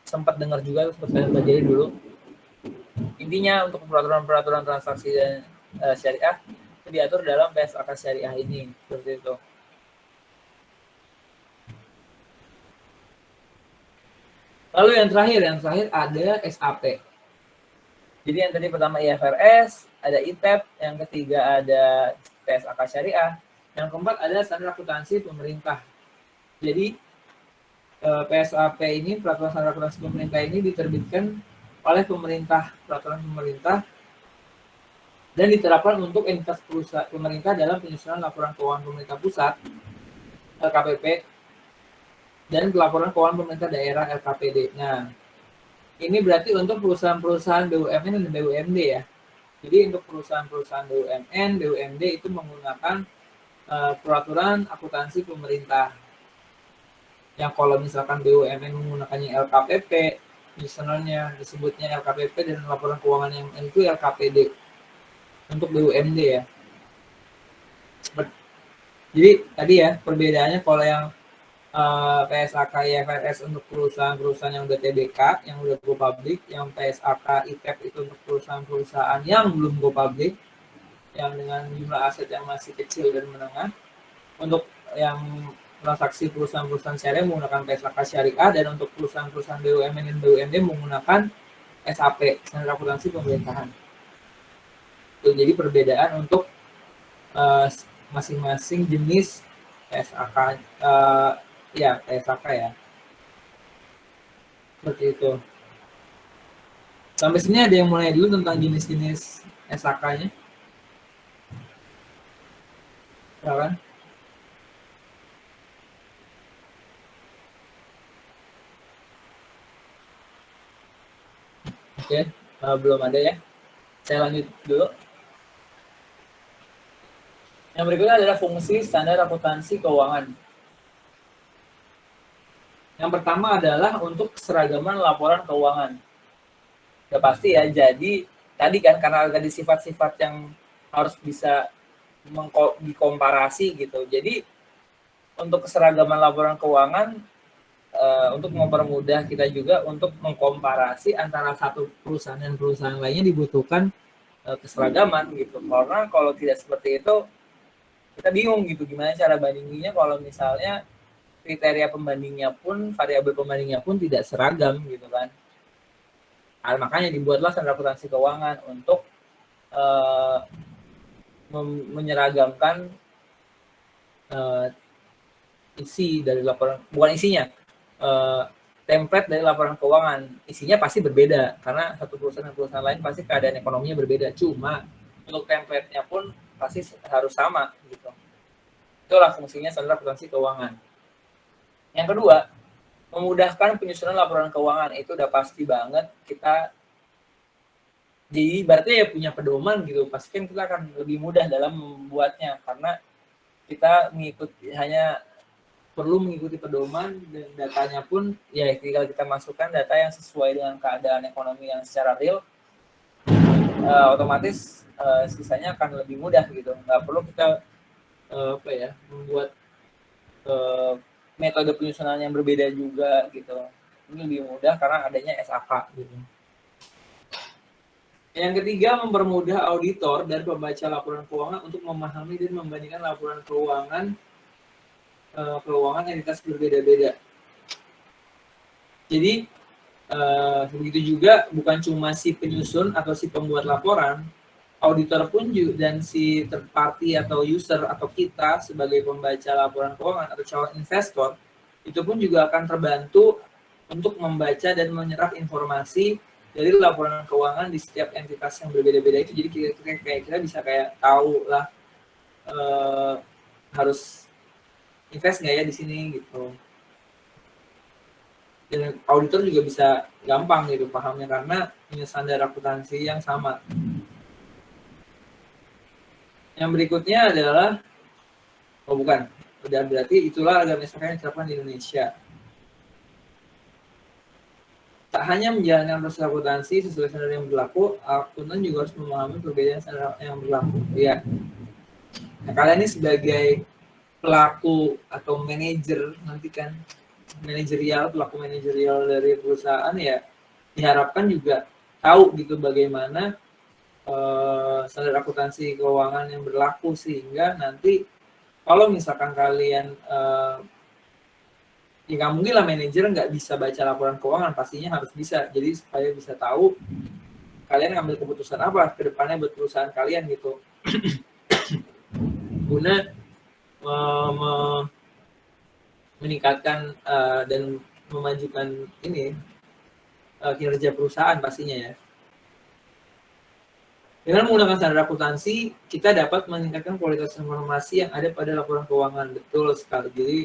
sempat dengar juga, sempat kalian pelajari dulu. Intinya untuk peraturan-peraturan transaksi dan syariah itu diatur dalam PSAK syariah ini, seperti itu. Lalu yang terakhir ada SAP. Jadi yang tadi pertama IFRS, ada ITEP, yang ketiga ada PSAK syariah, yang keempat ada standar akuntansi pemerintah. Jadi PSAP ini, peraturan standar akuntansi pemerintah ini diterbitkan oleh peraturan pemerintah, dan diterapkan untuk entitas pemerintah dalam penyusunan laporan keuangan pemerintah pusat LKPP dan pelaporan keuangan pemerintah daerah LKPD. Nah, ini berarti untuk perusahaan-perusahaan BUMN dan BUMD ya. Jadi untuk perusahaan-perusahaan BUMN, BUMD itu menggunakan peraturan akuntansi pemerintah. Yang kalau misalkan BUMN menggunakannya LKPP, misalnya disebutnya LKPP, dan laporan keuangan yang itu LKPD untuk BUMD ya. Jadi tadi ya perbedaannya, kalau yang PSAK IFRS untuk perusahaan-perusahaan yang udah TBK, yang udah go public, yang PSAK ITEP itu untuk perusahaan-perusahaan yang belum go public, yang dengan jumlah aset yang masih kecil dan menengah. Untuk yang transaksi perusahaan-perusahaan syariah menggunakan PSAK syariah, dan untuk perusahaan-perusahaan BUMN dan BUMD menggunakan SAP, standar akuntansi pemerintahan. Itu jadi perbedaan untuk masing-masing jenis PSAK PSAK ya. Seperti itu. Sampai sini ada yang mulai dulu tentang jenis-jenis SAK-nya? Silakan. Oke, belum ada ya. Saya lanjut dulu. Yang berikutnya adalah fungsi standar akuntansi keuangan. Yang pertama adalah untuk keseragaman laporan keuangan. Udah pasti ya, jadi tadi kan karena ada sifat-sifat yang harus bisa dikomparasi gitu. Jadi untuk keseragaman laporan keuangan, untuk mempermudah kita juga untuk mengkomparasi antara satu perusahaan dan perusahaan lainnya dibutuhkan keseragaman gitu. Karena kalau tidak seperti itu, kita bingung gitu gimana cara bandinginnya kalau misalnya kriteria pembandingnya pun, variabel pembandingnya pun tidak seragam gitu kan. Nah, makanya dibuatlah standar akuntansi keuangan untuk menyeragamkan isi dari laporan, bukan isinya, template dari laporan keuangan. Isinya pasti berbeda karena satu perusahaan dan perusahaan lain pasti keadaan ekonominya berbeda. Cuma untuk template-nya pun pasti harus sama gitu. Itulah fungsinya standar akuntansi keuangan. Yang kedua, memudahkan penyusunan laporan keuangan. Itu udah pasti banget kita, jadi berarti ya punya pedoman gitu, pasti kan kita akan lebih mudah dalam membuatnya karena kita hanya perlu mengikuti pedoman, dan datanya pun ya tinggal kita masukkan data yang sesuai dengan keadaan ekonomi yang secara real otomatis sisanya akan lebih mudah gitu. Nggak perlu kita membuat metode penyusunan yang berbeda juga gitu. Ini lebih mudah karena adanya SAK gitu. Yang ketiga, mempermudah auditor dan pembaca laporan keuangan untuk memahami dan membandingkan laporan keuangan entitas berbeda-beda. Jadi begitu juga bukan cuma si penyusun atau si pembuat laporan, auditor pun juga, dan si third party atau user atau kita sebagai pembaca laporan keuangan atau calon investor itu pun juga akan terbantu untuk membaca dan menyerap informasi dari laporan keuangan di setiap entitas yang berbeda-beda itu. Jadi kita bisa kayak tahu lah harus invest nggak ya di sini gitu. Dan auditor juga bisa gampang gitu pahamnya karena punya standar akuntansi yang sama. Yang berikutnya adalah berarti itulah agama Islam yang diterapkan di Indonesia. Tak hanya menjalankan proses akuntansi sesuai standar yang berlaku, akuntan juga harus memahami perbedaan standar yang berlaku. Ya. Nah, kalian ini sebagai pelaku atau manajer nanti kan, pelaku manajerial dari perusahaan ya diharapkan juga tahu gitu bagaimana standar akuntansi keuangan yang berlaku sehingga nanti kalau misalkan kalian ya nggak mungkin lah manajer nggak bisa baca laporan keuangan, pastinya harus bisa. Jadi supaya bisa tahu kalian ngambil keputusan apa ke depannya buat perusahaan kalian gitu. Guna meningkatkan dan memajukan ini kinerja perusahaan pastinya ya. Dengan menggunakan standar akuntansi, kita dapat meningkatkan kualitas informasi yang ada pada laporan keuangan. Betul sekali. Jadi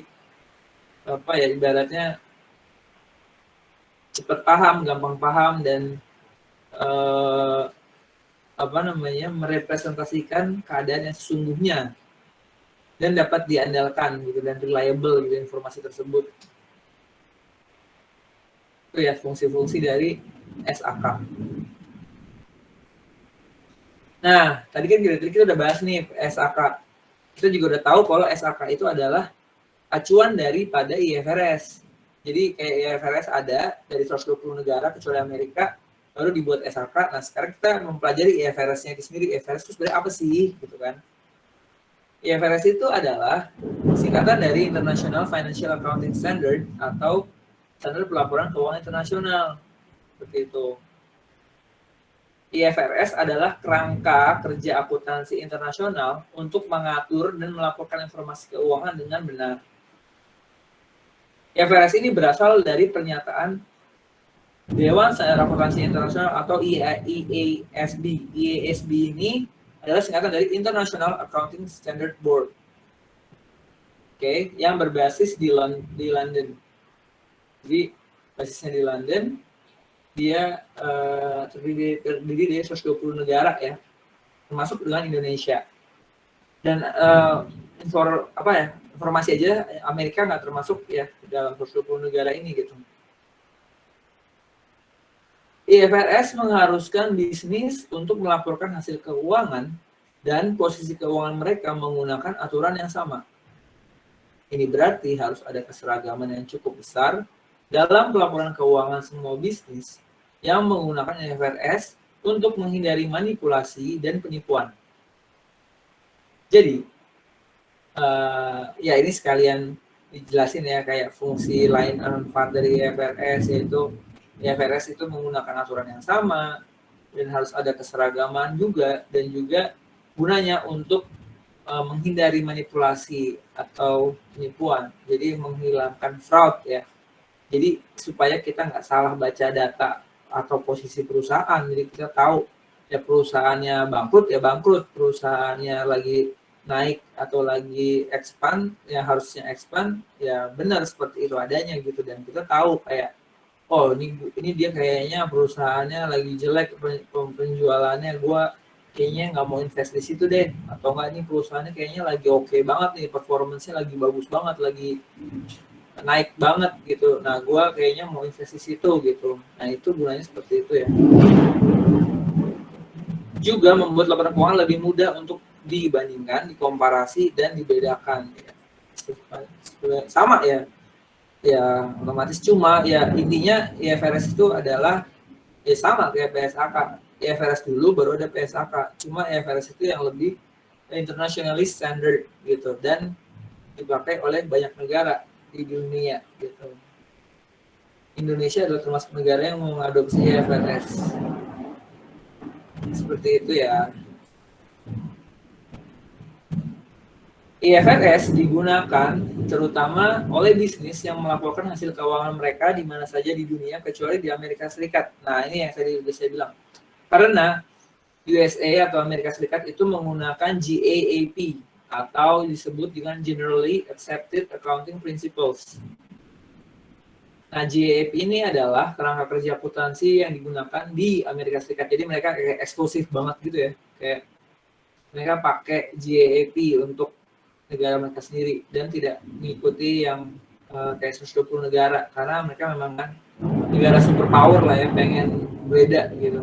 ibaratnya cepat paham, gampang paham dan merepresentasikan keadaan yang sesungguhnya dan dapat diandalkan gitu dan reliable gitu informasi tersebut. Itu ya fungsi-fungsi dari SAK. Nah, tadi kan kita udah bahas nih SAK. Kita juga udah tahu kalau SAK itu adalah acuan daripada IFRS. Jadi kayak IFRS ada dari 120 negara kecuali Amerika, baru dibuat SAK. Nah, sekarang kita mempelajari IFRS-nya itu sendiri. IFRS itu sebenarnya apa sih? Gitu kan. IFRS itu adalah singkatan dari International Financial Accounting Standard atau standar pelaporan keuangan internasional. Seperti itu. IFRS adalah kerangka kerja akuntansi internasional untuk mengatur dan melaporkan informasi keuangan dengan benar. IFRS ini berasal dari pernyataan Dewan Standar Akuntansi Internasional atau IASB. IASB ini adalah singkatan dari International Accounting Standard Board. Oke, yang berbasis di London. Jadi basisnya di London, dia terdiri dari 120 negara ya, termasuk dengan Indonesia. Dan informasi aja Amerika nggak termasuk ya dalam 120 negara ini gitu. IFRS mengharuskan bisnis untuk melaporkan hasil keuangan dan posisi keuangan mereka menggunakan aturan yang sama. Ini berarti harus ada keseragaman yang cukup besar dalam pelaporan keuangan semua bisnis yang menggunakan IFRS untuk menghindari manipulasi dan penipuan. Jadi, ya ini sekalian dijelasin ya kayak fungsi lain dan manfaat dari IFRS, yaitu IFRS itu menggunakan aturan yang sama dan harus ada keseragaman juga, dan juga gunanya untuk menghindari manipulasi atau penipuan, jadi menghilangkan fraud ya. Jadi supaya kita nggak salah baca data atau posisi perusahaan, jadi kita tahu ya perusahaannya bangkrut ya bangkrut, perusahaannya lagi naik atau lagi expand ya harusnya expand ya benar seperti itu adanya gitu. Dan kita tahu kayak oh ini dia kayaknya perusahaannya lagi jelek penjualannya, gua kayaknya nggak mau invest di situ deh, atau enggak nih perusahaannya kayaknya lagi oke banget nih, performance-nya lagi bagus banget, lagi naik banget gitu. Nah, gue kayaknya mau invest di situ gitu. Nah, itu gunanya seperti itu ya. juga membuat laporan keuangan lebih mudah untuk dibandingkan, dikomparasi, dan dibedakan. Sama ya, ya otomatis, cuma ya intinya IFRS itu adalah ya sama kayak PSAK. IFRS dulu baru ada PSAK, cuma IFRS itu yang lebih internationally standard gitu dan dipakai oleh banyak negara di dunia gitu. Indonesia adalah termasuk negara yang mengadopsi IFRS. Seperti itu ya. IFRS digunakan terutama oleh bisnis yang melaporkan hasil keuangan mereka di mana saja di dunia kecuali di Amerika Serikat. Nah, ini yang tadi saya bilang. Karena USA atau Amerika Serikat itu menggunakan GAAP atau disebut dengan Generally Accepted Accounting Principles. Nah, GAAP ini adalah kerangka kerja akuntansi yang digunakan di Amerika Serikat. Jadi mereka kayak eksklusif banget gitu ya. Kayak mereka pakai GAAP untuk negara mereka sendiri dan tidak mengikuti yang kayak 120 negara karena mereka memang kan negara superpower lah ya, pengen beda gitu.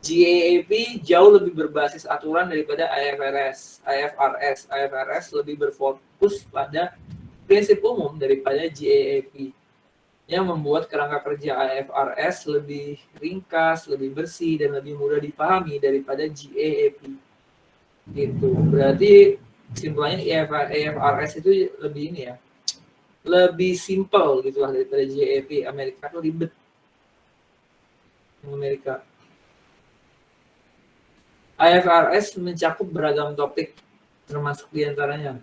GAAP jauh lebih berbasis aturan daripada IFRS lebih berfokus pada prinsip umum daripada GAAP yang membuat kerangka kerja IFRS lebih ringkas, lebih bersih dan lebih mudah dipahami daripada GAAP. Gitu. Berarti kesimpulannya IFRS itu lebih ini ya, lebih simple gitu lah daripada GAAP. Amerika tuh ribet. Amerika. IFRS mencakup beragam topik, termasuk diantaranya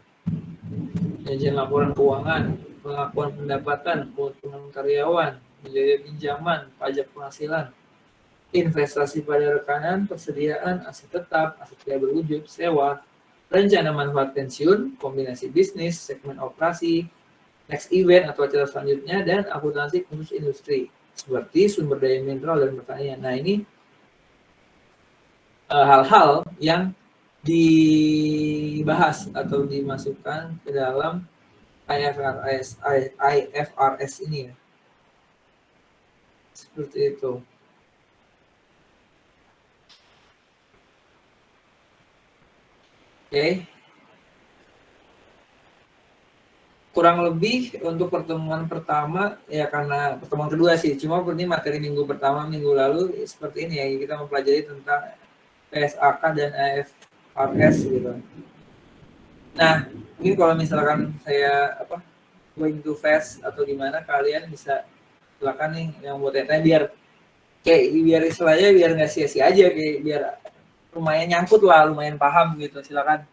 penyajian laporan keuangan, pengakuan pendapatan, keuntungan karyawan, biaya pinjaman, pajak penghasilan, investasi pada rekanan, persediaan, aset tetap, aset tidak berwujud, sewa, rencana manfaat pensiun, kombinasi bisnis, segmen operasi, next event atau acara selanjutnya, dan akuntansi khusus industri, seperti sumber daya mineral dan pertanian. Nah, ini hal-hal yang dibahas atau dimasukkan ke dalam IFRS ini ya. Seperti itu. Oke. Kurang lebih untuk pertemuan pertama ya, karena pertemuan kedua sih, cuma ini materi minggu pertama minggu lalu seperti ini ya, kita mempelajari tentang PSAK dan IFRS gitu. Nah, ini kalau misalkan saya going to fast atau gimana, kalian bisa silakan nih yang buat tanya biar istilahnya biar nggak sia-sia aja, kayak biar lumayan nyangkut lah, lumayan paham gitu. Silakan.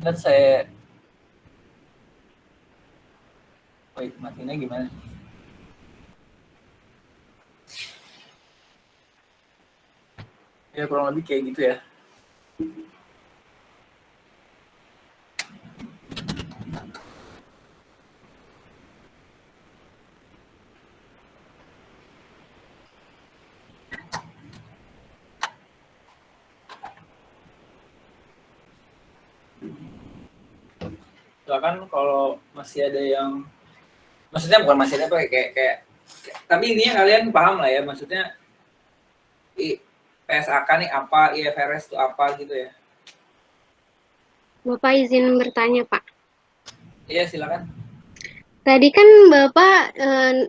Dan saya matinya gimana? Ya kurang lebih kayak gitu ya. Silakan kalau masih ada yang, maksudnya bukan masih ada kayak tapi intinya kalian paham lah ya, maksudnya PSAK nih apa, IFRS itu apa gitu ya. Bapak izin bertanya, Pak. Iya, silakan. Tadi kan Bapak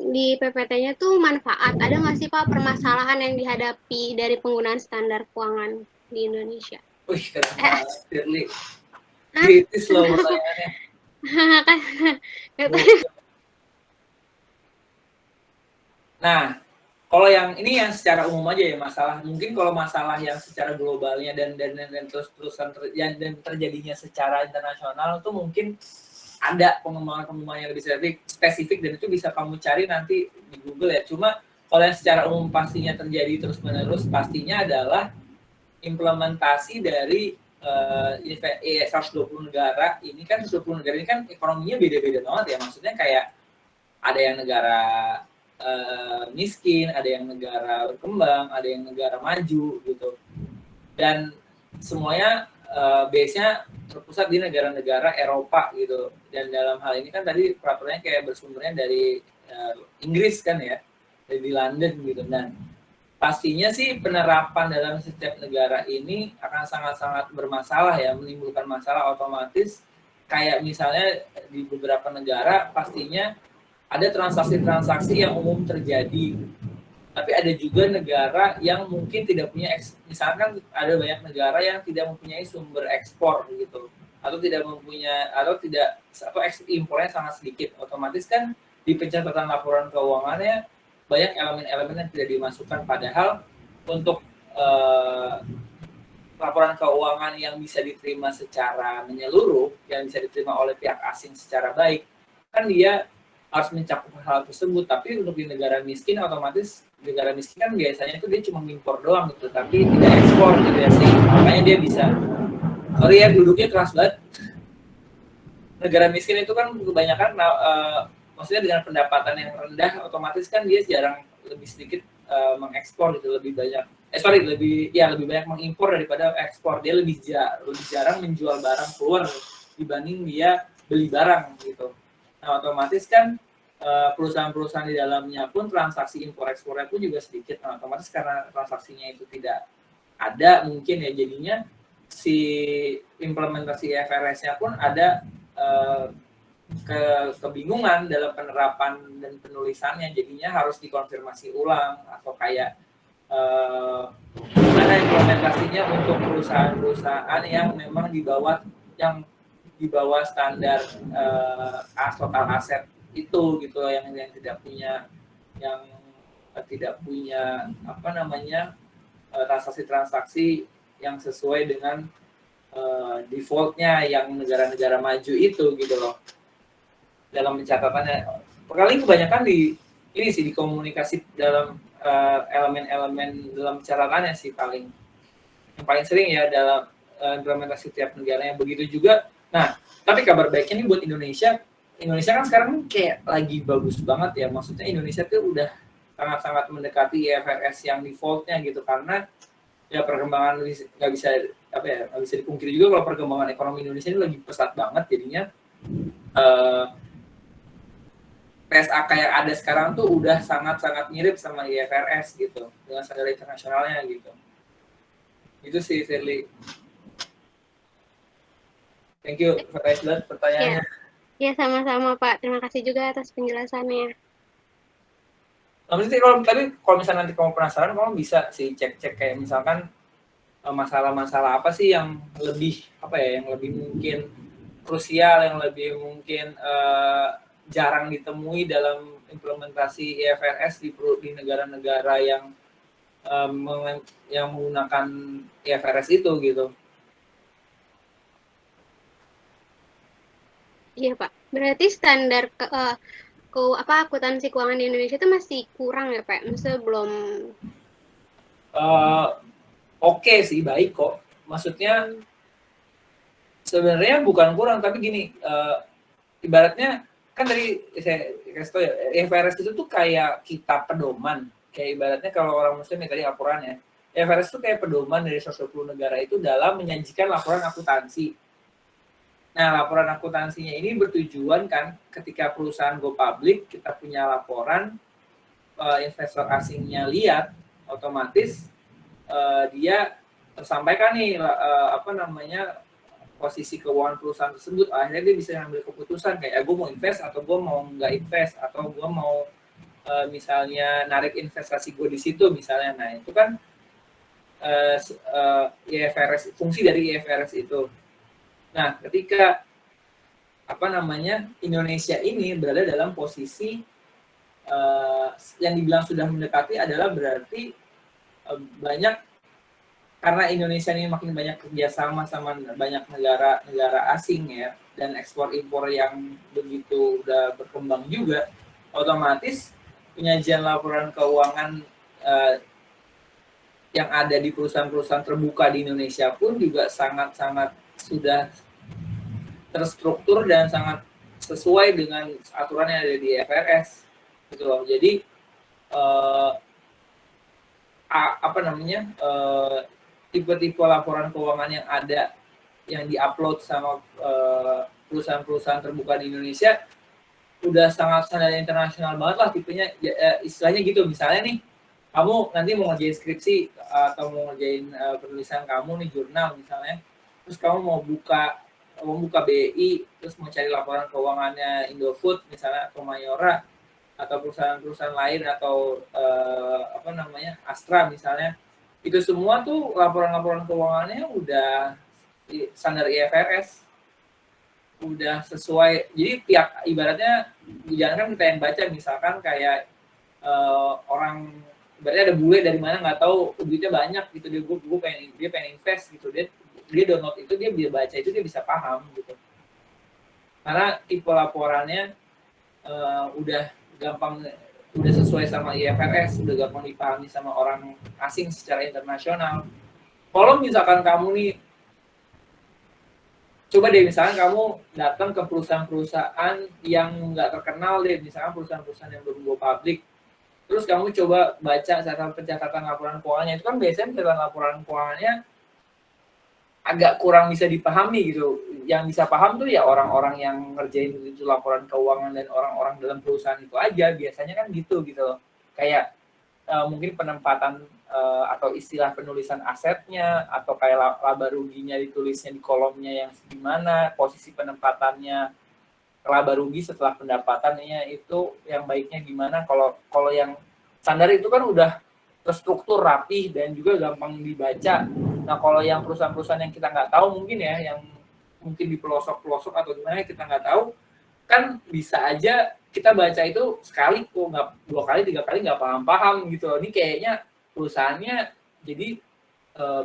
di PPT-nya tuh manfaat. Ada nggak sih Pak permasalahan yang dihadapi dari penggunaan standar keuangan di Indonesia? Wih, keren banget, Firly. Kritis loh pertanyaannya. Nah, kalau yang ini yang secara umum aja ya masalah. Mungkin kalau masalah yang secara globalnya dan terus-terusan dan terjadinya secara internasional tuh mungkin ada pengembangan yang lebih spesifik dan itu bisa kamu cari nanti di Google ya. Cuma kalau yang secara umum pastinya terjadi terus-menerus pastinya adalah implementasi dari 120 negara. Ini kan 120 negara ini kan ekonominya beda-beda banget ya. Maksudnya kayak ada yang negara miskin, ada yang negara berkembang, ada yang negara maju gitu. Dan semuanya base-nya terpusat di negara-negara Eropa gitu. Dan dalam hal ini kan tadi peraturannya kayak bersumbernya dari Inggris kan ya, dari London gitu. Dan pastinya sih penerapan dalam setiap negara ini akan sangat-sangat bermasalah ya, menimbulkan masalah otomatis. Kayak misalnya di beberapa negara pastinya ada transaksi-transaksi yang umum terjadi, tapi ada juga negara yang mungkin tidak punya, misalkan ada banyak negara yang tidak mempunyai sumber ekspor gitu, atau tidak mempunyai, atau impornya sangat sedikit. Otomatis kan di pencatatan laporan keuangannya banyak elemen-elemen yang tidak dimasukkan, padahal untuk laporan keuangan yang bisa diterima secara menyeluruh, yang bisa diterima oleh pihak asing secara baik, kan dia harus mencakup hal tersebut. Tapi untuk di negara miskin, otomatis negara miskin kan biasanya itu dia cuma impor doang gitu, tapi tidak ekspor gitu ya sih. Makanya dia bisa, sorry ya duduknya keras banget. Negara miskin itu kan kebanyakan maksudnya dengan pendapatan yang rendah, otomatis kan dia jarang, lebih sedikit mengekspor gitu, lebih banyak lebih banyak mengimpor daripada ekspor. Dia lebih jarang menjual barang keluar dibanding dia beli barang gitu. Nah, otomatis kan perusahaan-perusahaan di dalamnya pun transaksi impor ekspornya pun juga sedikit. Nah, otomatis karena transaksinya itu tidak ada, mungkin ya jadinya si implementasi IFRS-nya pun ada kebingungan dalam penerapan dan penulisannya, jadinya harus dikonfirmasi ulang, atau kayak gimana implementasinya untuk perusahaan-perusahaan yang memang di bawah standar total aset itu gitu, yang tidak punya apa namanya transaksi-transaksi yang sesuai dengan defaultnya yang negara-negara maju itu gitu loh. Dalam pencatatannya paling kebanyakan di komunikasi dalam elemen-elemen dalam catatannya sih, yang paling sering ya dalam implementasi tiap negara yang begitu juga. Nah, tapi kabar baiknya nih buat Indonesia kan sekarang kayak lagi bagus banget ya. Maksudnya Indonesia tuh udah sangat-sangat mendekati IFRS yang defaultnya gitu, karena ya perkembangan nggak bisa dipungkiri juga kalau perkembangan ekonomi Indonesia ini lagi pesat banget. Jadinya PSAK yang ada sekarang tuh udah sangat-sangat mirip sama IFRS gitu, dengan standar internasionalnya gitu. Itu sih, Firly. Thank you, Faisal, pertanyaannya. Ya, sama-sama Pak. Terima kasih juga atas penjelasannya. Kalau misalnya nanti kamu penasaran, kamu bisa sih cek-cek kayak misalkan masalah-masalah apa sih yang lebih mungkin krusial, yang lebih mungkin jarang ditemui dalam implementasi IFRS di negara-negara yang menggunakan IFRS itu gitu. Iya Pak. Berarti standar akuntansi keuangan di Indonesia itu masih kurang ya Pak? Maksudnya belum. Oke sih, baik kok. Maksudnya sebenarnya bukan kurang, tapi gini, ibaratnya kan tadi saya kasih tahu ya, IFRS itu tuh kayak kitab pedoman. Kayak ibaratnya kalau orang muslim ya tadi laporannya, IFRS itu kayak pedoman dari 120 negara itu dalam menyajikan laporan akuntansi. Nah, laporan akuntansinya ini bertujuan kan ketika perusahaan go public, kita punya laporan, investor asingnya lihat, otomatis dia tersampaikan nih posisi keuangan perusahaan tersebut. Akhirnya dia bisa ngambil keputusan kayak gue mau invest atau gue mau nggak invest, atau gue mau misalnya narik investasi gue di situ misalnya. Nah, itu kan IFRS, fungsi dari IFRS itu. Nah, ketika Indonesia ini berada dalam posisi yang dibilang sudah mendekati, adalah berarti banyak, karena Indonesia ini makin banyak kerjasama sama banyak negara asing ya, dan ekspor impor yang begitu udah berkembang juga, otomatis penyajian laporan keuangan yang ada di perusahaan-perusahaan terbuka di Indonesia pun juga sangat-sangat sudah terstruktur dan sangat sesuai dengan aturan yang ada di IFRS gitu loh. Jadi tipe-tipe laporan keuangan yang ada yang diupload sama perusahaan-perusahaan terbuka di Indonesia udah sangat standar internasional banget lah tipenya. Istilahnya gitu, misalnya nih kamu nanti mau ngerjain skripsi atau mau ngerjain penulisan kamu nih, jurnal misalnya, terus kamu mau buka BI, terus mau cari laporan keuangannya Indofood misalnya atau Mayora atau perusahaan-perusahaan lain atau Astra misalnya, itu semua tuh laporan-laporan keuangannya udah standar IFRS, udah sesuai. Jadi ibaratnya jangan kan kita yang baca, misalkan kayak orang berarti ada bule dari mana nggak tahu, duitnya banyak gitu, dia pengen invest gitu, dia download itu, dia baca itu, dia bisa paham gitu, karena tipe laporannya udah sesuai sama IFRS, udah gampang dipahami sama orang asing secara internasional. Kalau misalkan kamu nih, coba deh misalkan kamu datang ke perusahaan-perusahaan yang nggak terkenal deh, misalkan perusahaan-perusahaan yang belum go public, terus kamu coba baca pencatatan laporan keuangannya, itu kan biasanya pencatatan laporan keuangannya agak kurang bisa dipahami gitu. Yang bisa paham tuh ya orang-orang yang ngerjain itu laporan keuangan dan orang-orang dalam perusahaan itu aja, biasanya kan gitu loh. Kayak mungkin penempatan atau istilah penulisan asetnya, atau kayak laba ruginya ditulisnya di kolomnya yang gimana, posisi penempatannya laba rugi setelah pendapatannya itu yang baiknya gimana. Kalau yang standar itu kan udah terstruktur rapi dan juga gampang dibaca. Nah kalau yang perusahaan-perusahaan yang kita nggak tahu mungkin ya, yang mungkin di pelosok-pelosok atau gimana kita nggak tahu, kan bisa aja kita baca itu sekali kok, nggak 2 kali 3 kali nggak paham-paham gitu. Ini kayaknya perusahaannya jadi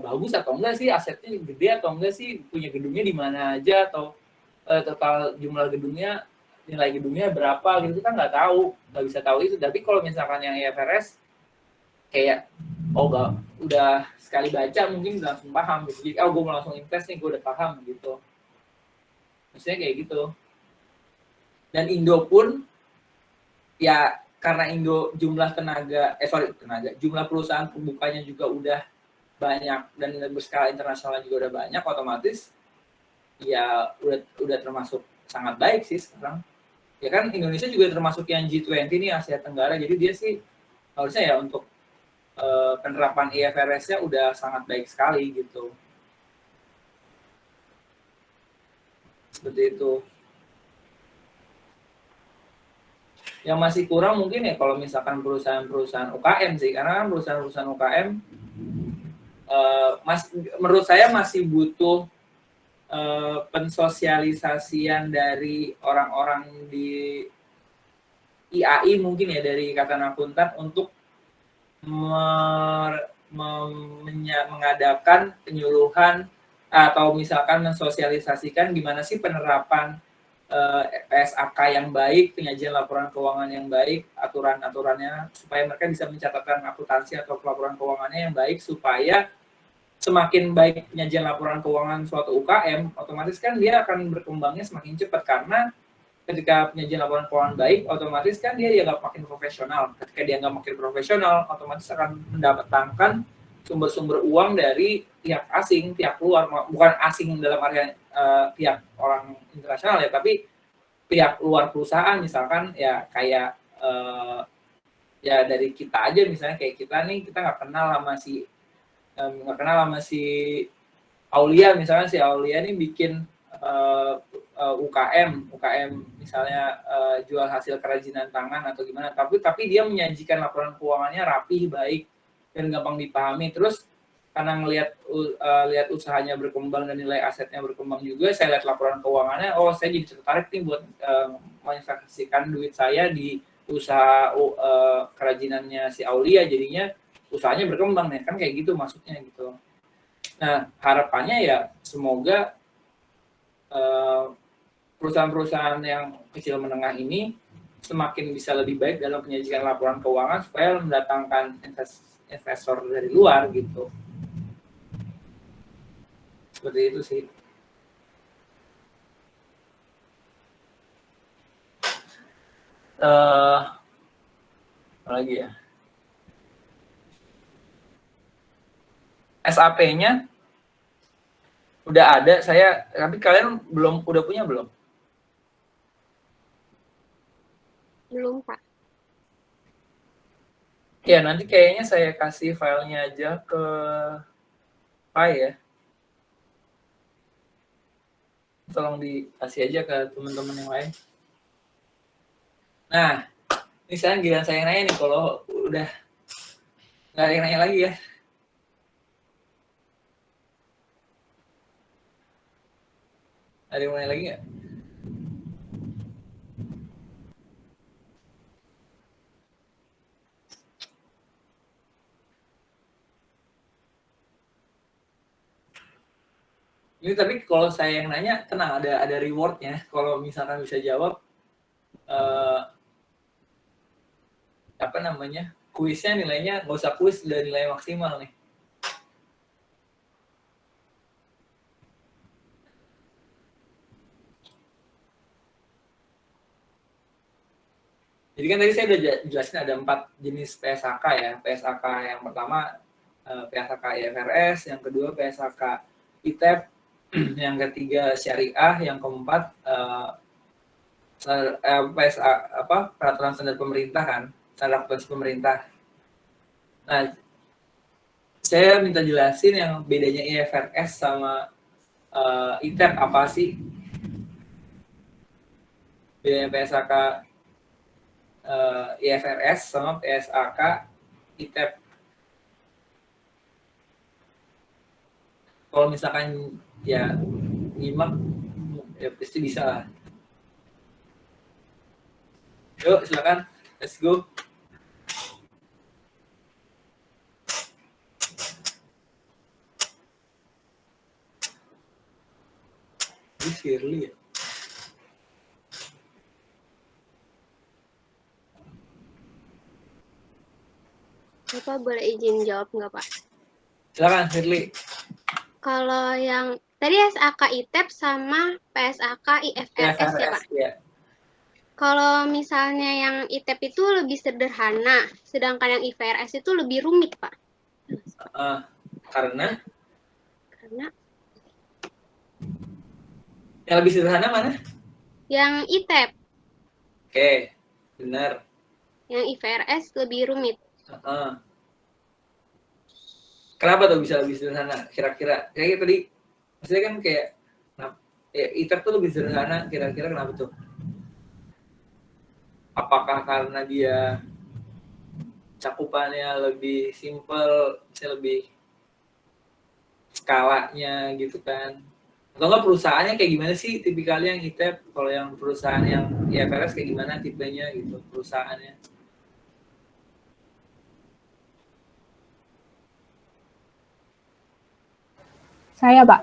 bagus atau enggak sih, asetnya gede atau enggak sih, punya gedungnya di mana aja, atau total jumlah gedungnya, nilai gedungnya berapa gitu, kan nggak bisa tahu itu. Tapi kalau misalkan yang IFRS kayak udah sekali baca mungkin langsung paham gitu. Jadi gue mau langsung invest nih, gue udah paham gitu. Maksudnya kayak gitu. Dan Indo pun ya karena Indo jumlah jumlah perusahaan terbukanya juga udah banyak dan berskala internasional juga udah banyak, otomatis ya udah termasuk sangat baik sih sekarang. Ya kan Indonesia juga termasuk yang G20 nih, Asia Tenggara, jadi dia sih harusnya ya untuk penerapan IFRS-nya udah sangat baik sekali gitu. Seperti itu. Yang masih kurang mungkin ya kalau misalkan perusahaan-perusahaan UKM sih, karena kan perusahaan-perusahaan UKM menurut saya masih butuh pensosialisasian dari orang-orang di IAI mungkin ya, dari Ikatan Akuntan, untuk mengadakan penyuluhan atau misalkan mensosialisasikan gimana sih penerapan PSAK yang baik, penyajian laporan keuangan yang baik, aturan-aturannya, supaya mereka bisa mencatatkan akuntansi atau laporan keuangannya yang baik, supaya semakin baik penyajian laporan keuangan suatu UKM, otomatis kan dia akan berkembangnya semakin cepat, karena ketika penyajian laporan keuangan baik, otomatis kan dia nggak makin profesional. Ketika dia nggak makin profesional, otomatis akan mendapatkan sumber-sumber uang dari pihak asing, pihak luar, bukan asing dalam artian pihak orang internasional ya, tapi pihak luar perusahaan, misalkan ya kayak ya dari kita aja, misalnya kayak kita nih, kita nggak kenal sama si Aulia, misalnya si Aulia nih bikin UKM misalnya jual hasil kerajinan tangan atau gimana, tapi dia menyajikan laporan keuangannya rapi, baik, dan gampang dipahami. Terus karena lihat usahanya berkembang dan nilai asetnya berkembang juga, saya lihat laporan keuangannya, saya jadi tertarik nih buat menginvestasikan duit saya di usaha kerajinannya si Aulia, jadinya usahanya berkembang nih, kan kayak gitu maksudnya gitu. Nah harapannya ya semoga perusahaan-perusahaan yang kecil menengah ini semakin bisa lebih baik dalam penyajian laporan keuangan, supaya mendatangkan investor dari luar gitu. Seperti itu sih. Apa lagi ya? SAP-nya udah ada, tapi kalian udah punya belum? Belum, Pak. Ya, nanti kayaknya saya kasih filenya aja ke Pai ya. Tolong dikasih aja ke teman-teman yang lain. Nah, ini sekarang giliran saya yang nanya nih, kalau udah nggak ada yang nanya lagi ya. Ada yang mau nanya lagi nggak? Ini tapi kalau saya yang nanya, tenang, ada rewardnya. Kalau misalkan bisa jawab, apa namanya, kuisnya nilainya nggak usah kuis, udah nilai maksimal nih. Jadi kan tadi saya udah jelasin ada 4 jenis PSAK ya. PSAK yang pertama PSAK IFRS, yang kedua PSAK ITEP, yang ketiga syariah, yang keempat PSA peraturan standar pemerintah kan, standar akuntansi pemerintah. Nah, saya minta jelasin yang bedanya IFRS sama ITEP apa sih? Bedanya PSAK IFRS sama PSAK ITEP. Kalau misalkan ya nyimak, ya pasti bisa lah. Yuk, silakan. Let's go. Ini Shirley ya? Bapak boleh izin jawab nggak, Pak? Silakan, Shirley. Kalau yang tadi SAK ITEP sama PSAK IFRS ya, Pak? Ya. Kalau misalnya yang ITEP itu lebih sederhana, sedangkan yang IFRS itu lebih rumit, Pak. Karena Karena yang lebih sederhana mana? yang ITEP, Oke, benar. yang IFRS lebih rumit. Kenapa tuh bisa lebih sederhana? Kira-kira kayak tadi, maksudnya kan kayak ITEP tuh lebih sederhana. Kira-kira kenapa tuh? Apakah karena dia cakupannya lebih simple, lebih skalanya gitu kan? Atau enggak perusahaannya kayak gimana sih tipikalnya yang ITEP? Kalau yang perusahaan yang IFRS kayak gimana tipenya gitu perusahaannya? Saya, Pak.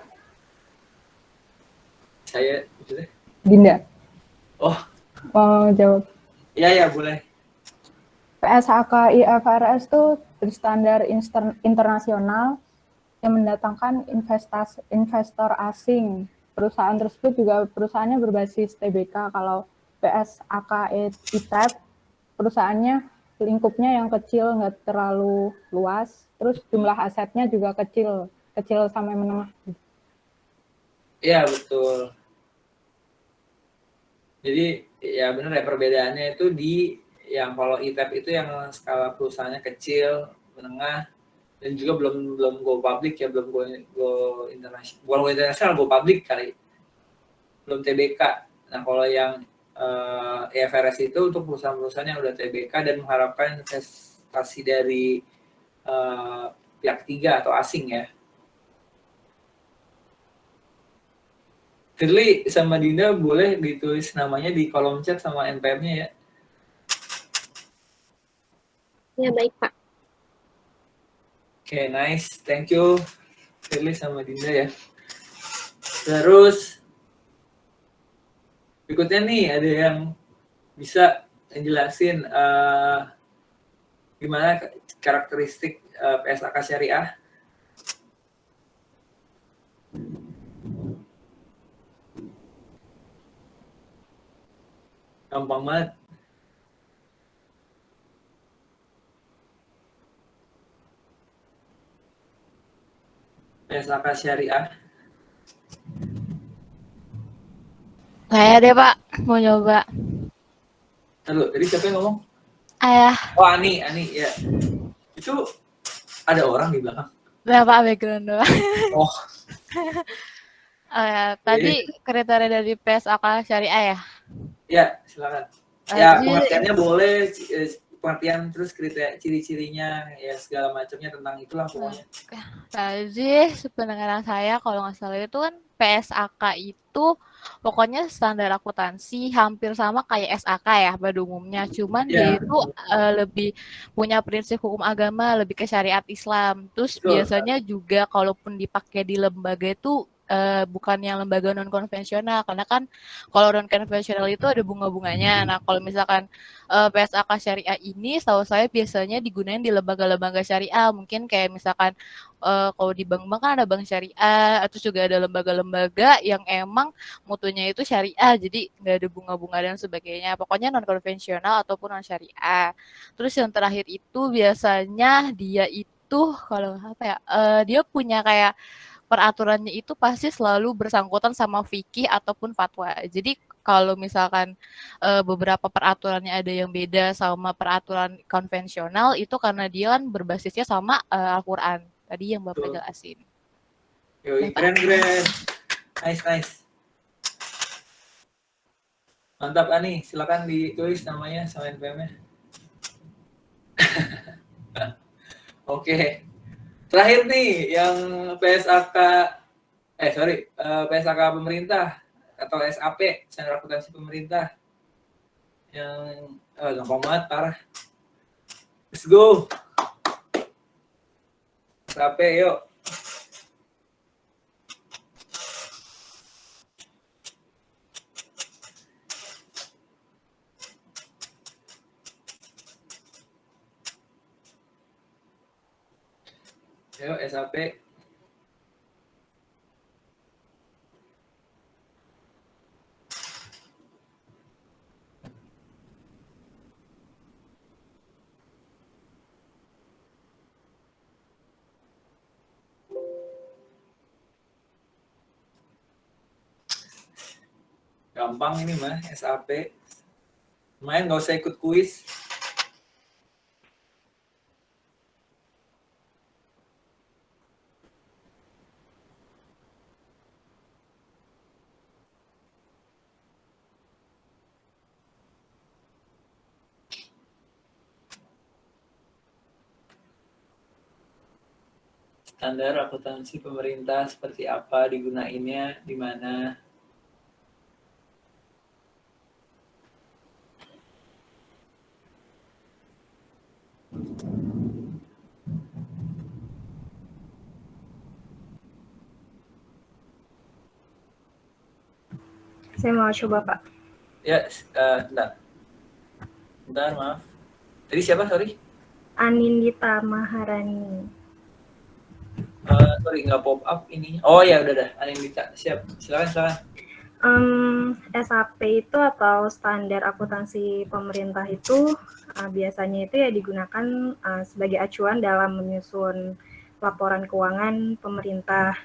Saya maksudnya? Dinda. Oh. Mau jawab? Iya, boleh. PSAK IFRS itu berstandar internasional yang mendatangkan investor asing. Perusahaan tersebut juga perusahaannya berbasis TBK. Kalau PSAK ITEP, perusahaannya lingkupnya yang kecil, nggak terlalu luas. Terus jumlah asetnya juga kecil sampai menengah. Iya, betul. Jadi ya benar ya, perbedaannya itu di yang kalau ITEP itu yang skala perusahaannya kecil, menengah, dan juga belum go public ya, belum go internasional, bukan go internasional, go public kali, belum TBK. Nah kalau yang IFRS itu untuk perusahaan-perusahaan yang udah TBK dan mengharapkan investasi dari pihak ketiga atau asing ya. Firly sama Dinda boleh ditulis namanya di kolom chat sama NPM-nya ya. Ya, baik, Pak. Oke, nice. Thank you, Firly sama Dinda ya. Terus, berikutnya nih, ada yang bisa jelasin gimana karakteristik PSAK Syariah? Gampang banget. PSAK Syariah. Saya deh Pak, mau nyoba. Lalu, tadi siapa yang ngomong? Ayah, Oh, Ani ya. Itu ada orang di belakang. udah Pak background doang. Oh, Tadi kriteria dari PSAK Syariah ya? ya silakan. Ya, Jadi pengertiannya boleh, pengertian terus kriteria ciri-cirinya ya segala macamnya tentang itulah pokoknya. tadi sependengaran saya kalau nggak salah itu kan PSAK itu pokoknya standar akuntansi hampir sama kayak SAK ya pada umumnya. Cuman dia Ya, itu lebih punya prinsip hukum agama, lebih ke syariat Islam. Terus betul. biasanya juga kalaupun dipakai di lembaga itu bukan yang lembaga non konvensional karena kan kalau non konvensional itu ada bunga-bunganya. Nah, kalau misalkan PSAK syariah ini setahu saya biasanya digunakan di lembaga-lembaga syariah. Mungkin kayak misalkan kalau di bank-bank kan ada bank syariah, terus juga ada lembaga-lembaga yang emang mutunya itu syariah, jadi nggak ada bunga-bunga dan sebagainya. Pokoknya non konvensional ataupun non syariah. Terus yang terakhir itu biasanya dia itu kalau apa ya, dia punya kayak peraturannya itu pasti selalu bersangkutan sama fikih ataupun fatwa. Jadi kalau misalkan beberapa peraturannya ada yang beda sama peraturan konvensional itu karena dia kan berbasisnya sama Al-Qur'an. Tadi yang Bapak Betul. jelasin. Yoi, Bapak. keren. Nice. Mantap Ani, silakan ditulis namanya sama NPM-nya. Oke. Terakhir nih yang PSAK PSAK pemerintah atau SAP, standar akuntansi pemerintah yang gampang banget parah. Let's go. SAP yuk. Ayo SAP. Gampang ini mah SAP. Main nggak usah ikut kuis. Standar akuntansi pemerintah seperti apa, digunainnya di mana. Saya mau coba, Pak. Ya, bentar, maaf. Tadi siapa, sorry? Anindita Maharani. Sorry, nggak pop up ini. Oh ya, udah. Anindita, siap. Silakan. SAP itu atau standar akuntansi pemerintah itu biasanya itu ya digunakan sebagai acuan dalam menyusun laporan keuangan pemerintah.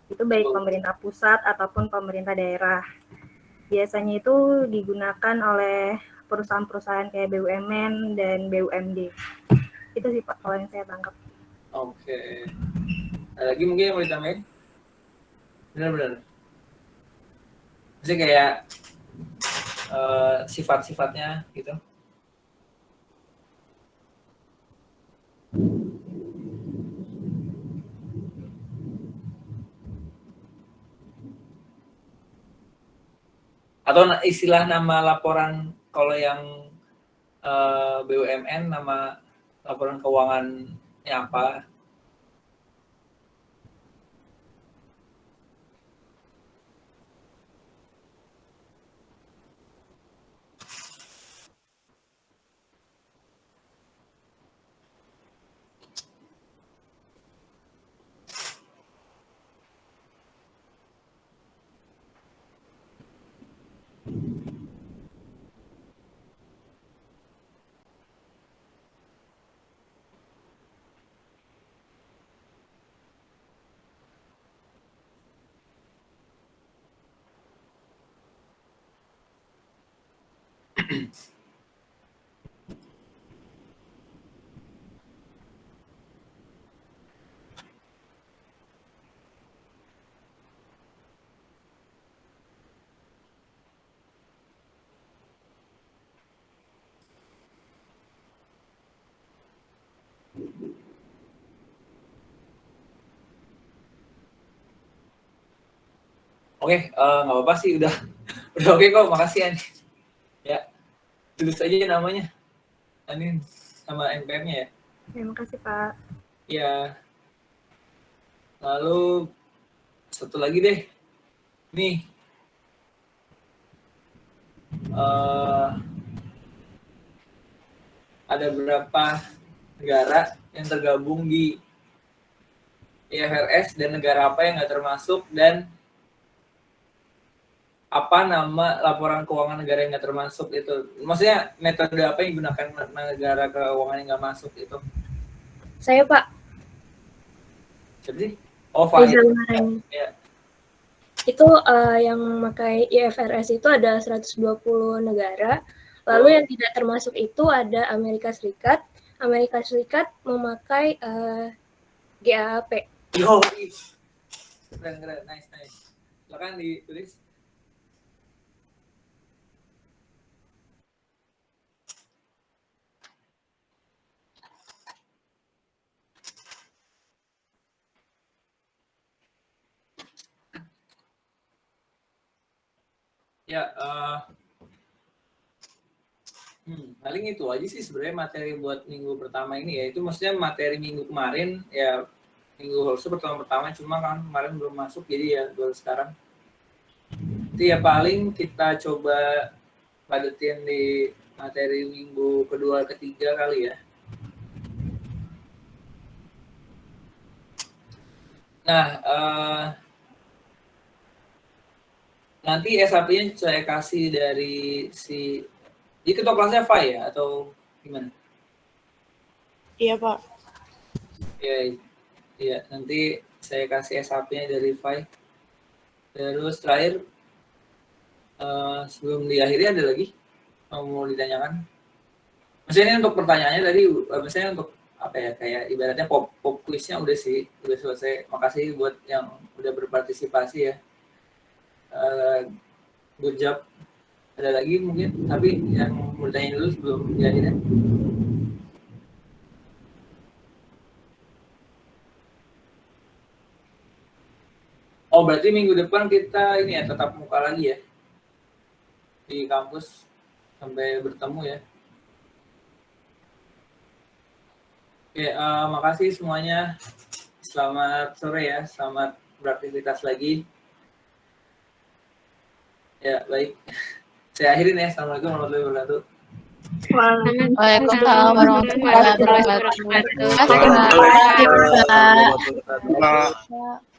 Itu baik pemerintah pusat ataupun pemerintah daerah. Biasanya itu digunakan oleh perusahaan-perusahaan kayak BUMN dan BUMD. Itu sih Pak kalau yang saya tangkap. Oke. Ada lagi mungkin yang mau ditambahin? Benar. Maksudnya kayak sifat-sifatnya gitu. Atau istilah nama laporan kalau yang BUMN nama laporan keuangannya apa? Oke, nggak apa-apa sih, udah oke kok, makasih Ani. Ya, tulis aja namanya, Anin sama NPM-nya ya. Terima kasih Pak. Ya, lalu satu lagi deh, nih, ada berapa negara yang tergabung di IFRS dan negara apa yang nggak termasuk, dan apa nama laporan keuangan negara yang nggak termasuk itu? Maksudnya metode apa yang digunakan negara keuangan yang nggak masuk itu? Saya Pak. Siapa sih? Oh, Fahid. Ya. Itu yang memakai IFRS itu ada 120 negara. Lalu yang tidak termasuk itu ada Amerika Serikat. Amerika Serikat memakai GAAP. Yo, keren, nice. Silakan ditulis. Ya, paling itu aja sih sebenarnya materi buat minggu pertama ini ya. Itu maksudnya materi minggu kemarin ya, minggu pertama cuma kan kemarin belum masuk, jadi ya baru sekarang. Itu ya paling kita coba padetin di materi minggu kedua ketiga kali ya. Nah, nanti SAP-nya saya kasih dari si, ini ketua kelasnya Fai ya atau gimana? Iya Pak. Iya, nanti saya kasih SAP-nya dari Fai. Terus terakhir, sebelum diakhiri ada lagi mau ditanyakan? Maksudnya ini untuk pertanyaannya tadi, misalnya untuk apa ya, kayak ibaratnya pop quiz-nya udah selesai. Makasih buat yang udah berpartisipasi ya. Good job. Ada lagi mungkin, tapi yang mau ditanya dulu sebelum diakhiri. Oh, berarti minggu depan kita ini ya tetap muka lagi ya di kampus sampai bertemu ya. Oke, makasih semuanya. Selamat sore ya, selamat beraktivitas lagi. Ya, baik. Saya akhirin ya. Assalamualaikum warahmatullahi wabarakatuh. Waalaikumsalam warahmatullahi wabarakatuh. Terima kasih Pak.